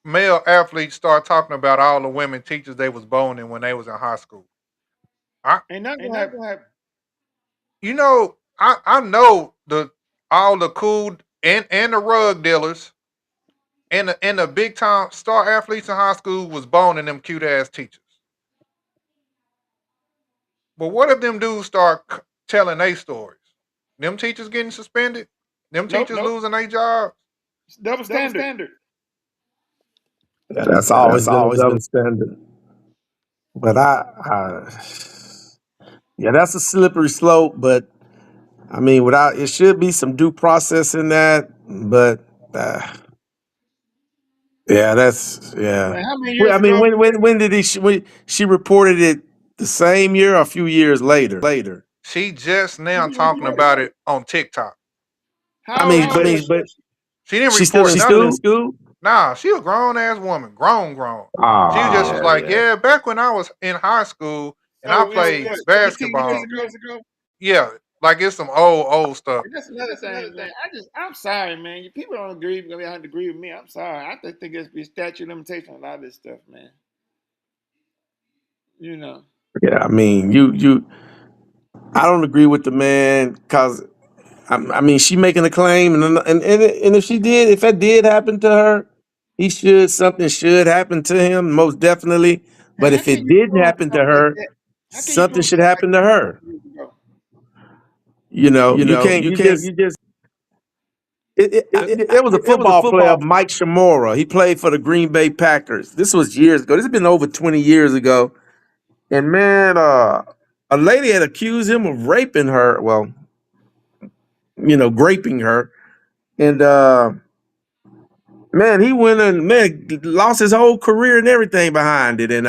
male athletes, start talking about all the women teachers they was boning when they was in high school? Ain't nothing gonna happen. You know, I know all the cool and the rug dealers and the big time star athletes in high school was boning them cute ass teachers. But what if them dudes start telling their stories? Them teachers getting suspended? Them teachers losing their jobs? Double standard. Yeah, that's always been a double standard. But yeah, that's a slippery slope. But I mean, it should be some due process in that. But yeah, that's yeah. Man, how many years Well, I mean, ago? when did when she reported it? The same year or a few years later? She just now talking about it on TikTok. I mean, but she didn't she's report still in nothing. school. Nah, she a grown ass woman, grown. Oh, she just was like, yeah, back when I was in high school and I played basketball. Years ago? Yeah, like it's some old stuff. And that's another thing, man. I'm sorry, man. People don't agree. You're gonna have to agree with me. I'm sorry. I think there's be a statute of limitation on a lot of this stuff, man. Yeah, I mean, I don't agree with the man because I mean, she making a claim, and if that did happen to her, something should happen to him, most definitely. But if it didn't happen to her, something should happen to her. You just. There was a football player, Mike Shimura. He played for the Green Bay Packers. This was years ago. This has been over 20 years ago. And man, a lady had accused him of raping her. Well, graping her. And man, he went and lost his whole career and everything behind it. And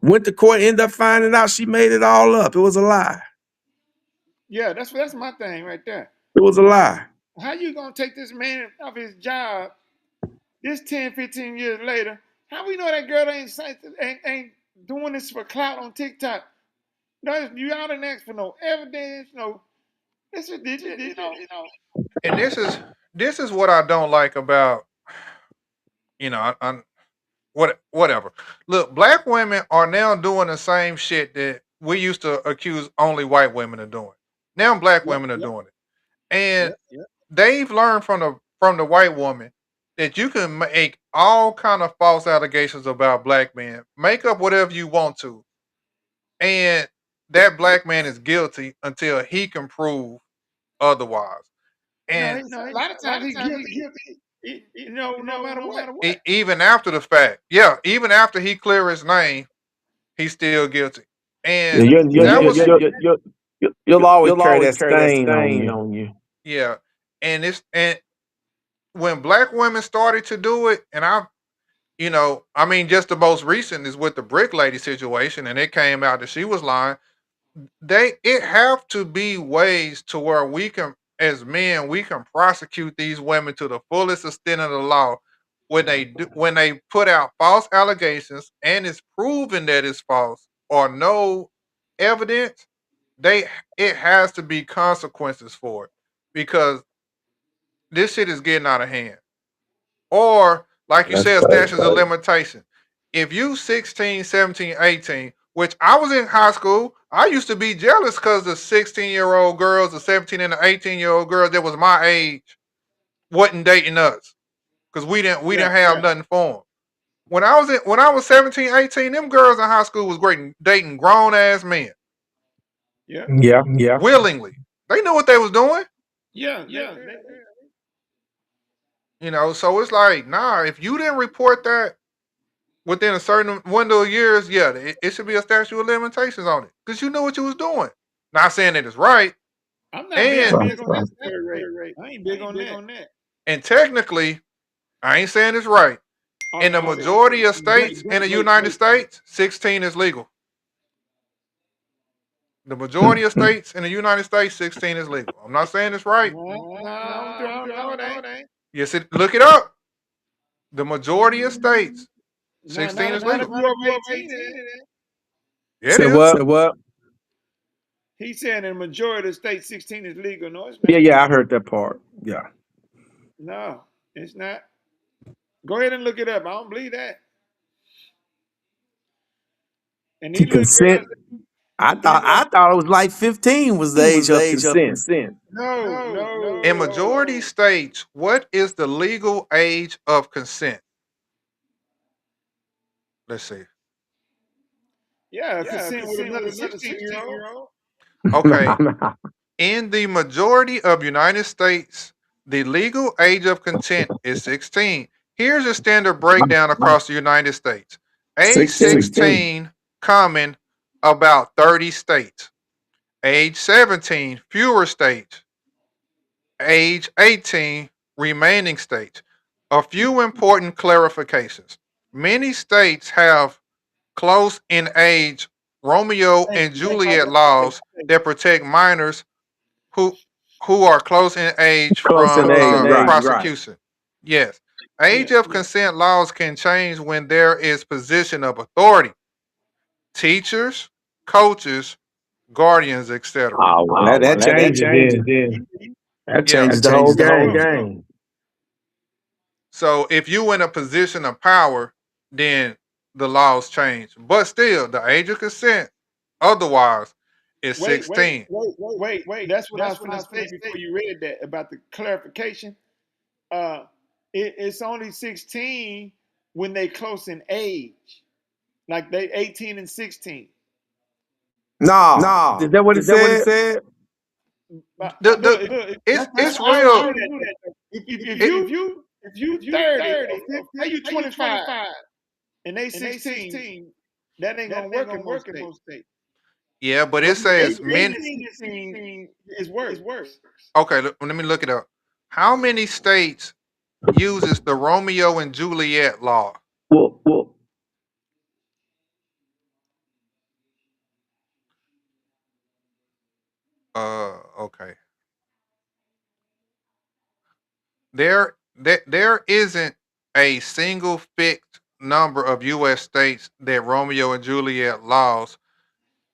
went to court, ended up finding out she made it all up. It was a lie. Yeah, that's my thing right there. It was a lie. How you gonna take this man off his job this 10, 15 years later? How we know that girl ain't doing this for clout on TikTok? No, you out and ask for no evidence, no. This is And this is what I don't like about, whatever. Look, black women are now doing the same shit that we used to accuse only white women of doing. Now black women are doing it, and they've learned from the white woman that you can make all kind of false allegations about black men, make up whatever you want to, and that black man is guilty until he can prove otherwise. And a lot of times he's guilty. No matter what. Even after the fact, even after he clear his name, he's still guilty. And you'll always carry that stain on you. Yeah, and when black women started to do it, and I mean, just the most recent is with the Brick Lady situation, and it came out that she was lying. It have to be ways to where we can, as men, we can prosecute these women to the fullest extent of the law when they put out false allegations and it's proven that it's false or no evidence, it has to be consequences for it because this shit is getting out of hand. Or like you said, statutes of limitation. If you 16, 17, 18, which I was in high school, I used to be jealous because the 16-year-old girls, the 17 and the 18-year-old girls that was my age wasn't dating us because we didn't have nothing for them. When I was 17, 18, them girls in high school was dating grown ass men. Yeah. Willingly. They knew what they was doing. Yeah. You know, so it's like, nah, if you didn't report that within a certain window of years, yeah, it should be a statute of limitations on it. Because you knew what you was doing. Not saying it is right. I'm not big on that. I ain't big on that. And technically, I ain't saying it's right. In the majority of states in the United States, 16 is legal. The majority of states in the United States, 16 is legal. I'm not saying it's right. No, it ain't. Yes, look it up. The majority of states, 16 is legal. Yeah, it is. Say what? He said in the majority of states, 16 is legal. No, it's not. Yeah, I heard that part. Yeah. No, it's not. Go ahead and look it up. I don't believe that. And to consent. I thought it was like 15 was the age of consent. No. In majority states, what is the legal age of consent? Let's see. Yeah, consent with another 16-year-old. Okay. In the majority of United States, the legal age of consent is 16. Here's a standard breakdown across the United States. Age 16 common, about 30 states. Age 17, fewer states. Age 18, remaining states. A few important clarifications. Many states have close in age Romeo and Juliet laws that protect minors who are close in age from prosecution. Right. Yes. Age of consent laws can change when there is position of authority. Teachers, coaches, guardians, etc. Oh, well, that changes then. That changes the whole game. So if you in a position of power, then the laws change. But still, the age of consent, otherwise, is 16. Wait. That's what I was going to say before you read that about the clarification. It's only 16 when they close in age. Like they 18 and 16. No. Is that what it said? It's real. If you 30, say you 25, and they 16, that ain't gonna work in most states. Yeah, but it says many. Is worse. Okay, let me look it up. How many states uses the Romeo and Juliet law? Well. Okay. There isn't a single fixed number of U.S. states that Romeo and Juliet laws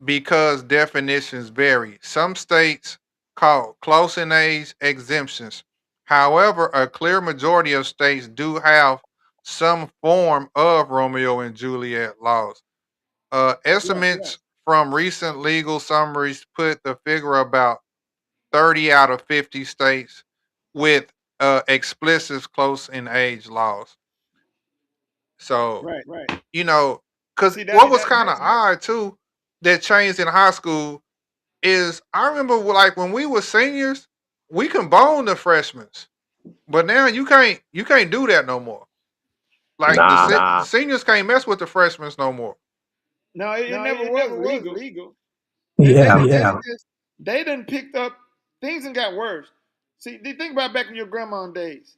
because definitions vary. Some states call close in age exemptions. However, a clear majority of states do have some form of Romeo and Juliet laws. Estimates from recent legal summaries put the figure about 30 out of 50 states with explicit close in age laws. So, right. You know, because what was kind of odd too that changed in high school is I remember like when we were seniors, we condoned the freshmen, but now you can't do that no more. Like the seniors can't mess with the freshmen no more. No, it never was legal. Yeah. They done picked up things and got worse. See, think about back in your grandma's days.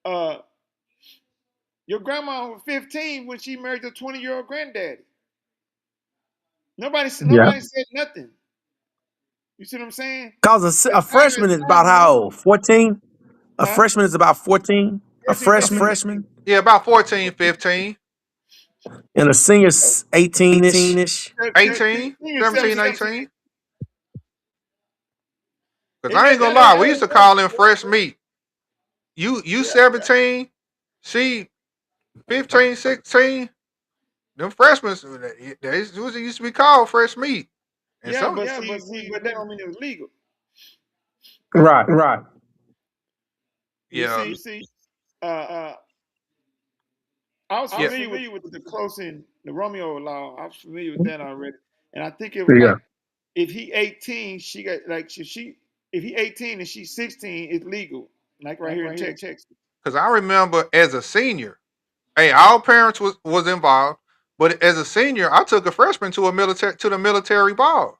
Your grandma was 15 when she married a 20-year-old granddaddy. Nobody said nothing. You see what I'm saying? Because a freshman is about how old? 14? A freshman is about 14? A freshman? Yeah, about 14, 15. And a senior's 18-ish. 18, 17, 18. Because I ain't gonna lie, we used to call him fresh meat. You 17, she 15, 16. Them freshmen, they used to be called fresh meat. And but that don't mean it was legal. Right. Yeah. You see, I was familiar with the close-in, the Romeo law. I was familiar with that already. And I think it was like, if he 18, she got like if he 18 and she's 16, it's legal. Like right here in Texas. Because I remember as a senior, hey, all parents was involved, but as a senior, I took a freshman to the military ball.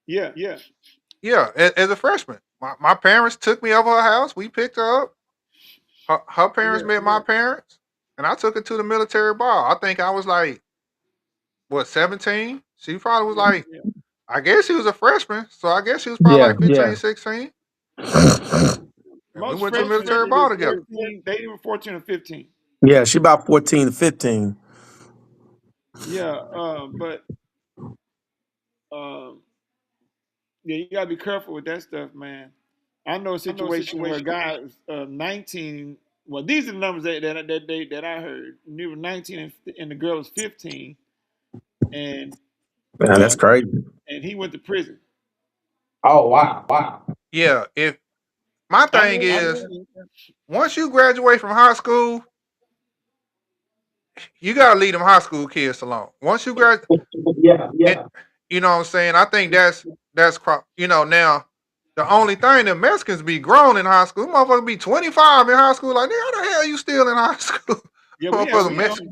Yeah. Yeah, as a freshman. My parents took me over her house. We picked her up. Her parents met my parents, and I took her to the military ball. I think I was like, 17? She probably was like, I guess she was a freshman, so I guess she was probably like 15, 16. We went to the military ball together. They were 14 or 15. Yeah, she about 14 to 15. Yeah, but yeah, you gotta be careful with that stuff, man. I know a situation where a guy was 19. Well, these are the numbers that I heard. And he was 19 and the girl was 15, and that's crazy. And he went to prison. Oh wow. Yeah, if my thing is, once you graduate from high school, you gotta leave them high school kids alone. Once you graduate, yeah. You know what I'm saying? I think that's now the only thing that Mexicans be grown in high school, motherfuckers be 25 in high school. Like, how the hell you still in high school? Yeah, motherfuckers Mexican.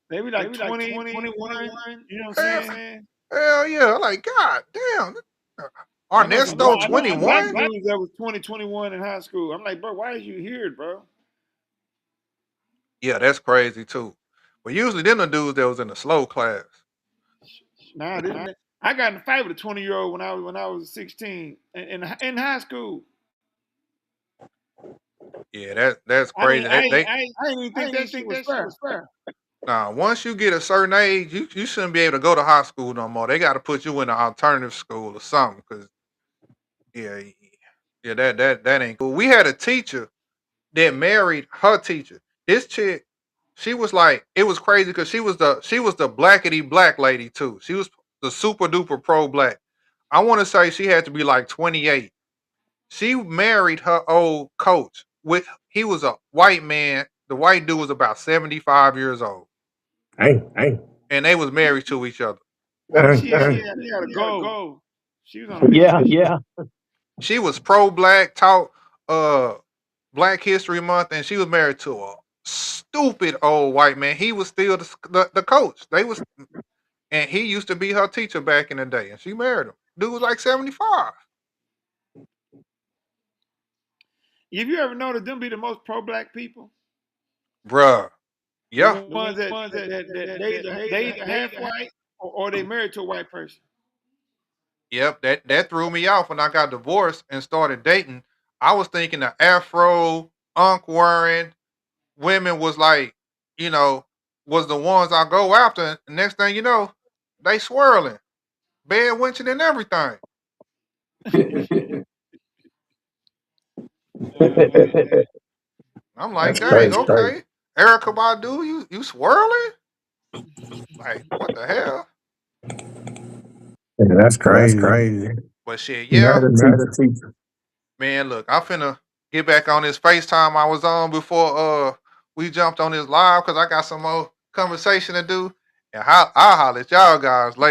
They be like 20, 21. You know what I'm saying? Hell yeah! Like, God damn. Ernesto 21. Black dudes that was 20, 21 in high school. I'm like, bro, why are you here, bro? Yeah, that's crazy too. But usually them the dudes that was in the slow class. Nah, I got in a fight with a 20-year-old when I was 16 in high school. Yeah, that's crazy. I didn't even think that shit was fair. Nah, once you get a certain age, you shouldn't be able to go to high school no more. They got to put you in an alternative school or something. Cause yeah, that ain't cool. We had a teacher that married her teacher. This chick, she was like, it was crazy because she was the blackety black lady too. She was the super duper pro black. I want to say she had to be like 28. She married her old coach. He was a white man. The white dude was about 75 years old. Hey. And they was married to each other. She had to go. She was on yeah. She was pro-black, taught Black History Month, and she was married to a stupid old white man. He was still the coach. And he used to be her teacher back in the day, and she married him. Dude was like 75. Have you ever noticed them be the most pro-black people? Bruh. Yeah. The ones that they half white or they married to a white person. Yep, that threw me off when I got divorced and started dating. I was thinking the afro, unk wearing women was like, was the ones I go after. And next thing you know, they swirling, bed winching and everything. I'm like, dang, okay. Erykah Badu, you swirling? Like, what the hell? Yeah, that's crazy. But shit, yeah. Man, look, I'm finna get back on this FaceTime I was on before we jumped on this live because I got some more conversation to do. And I'll holler at y'all guys later.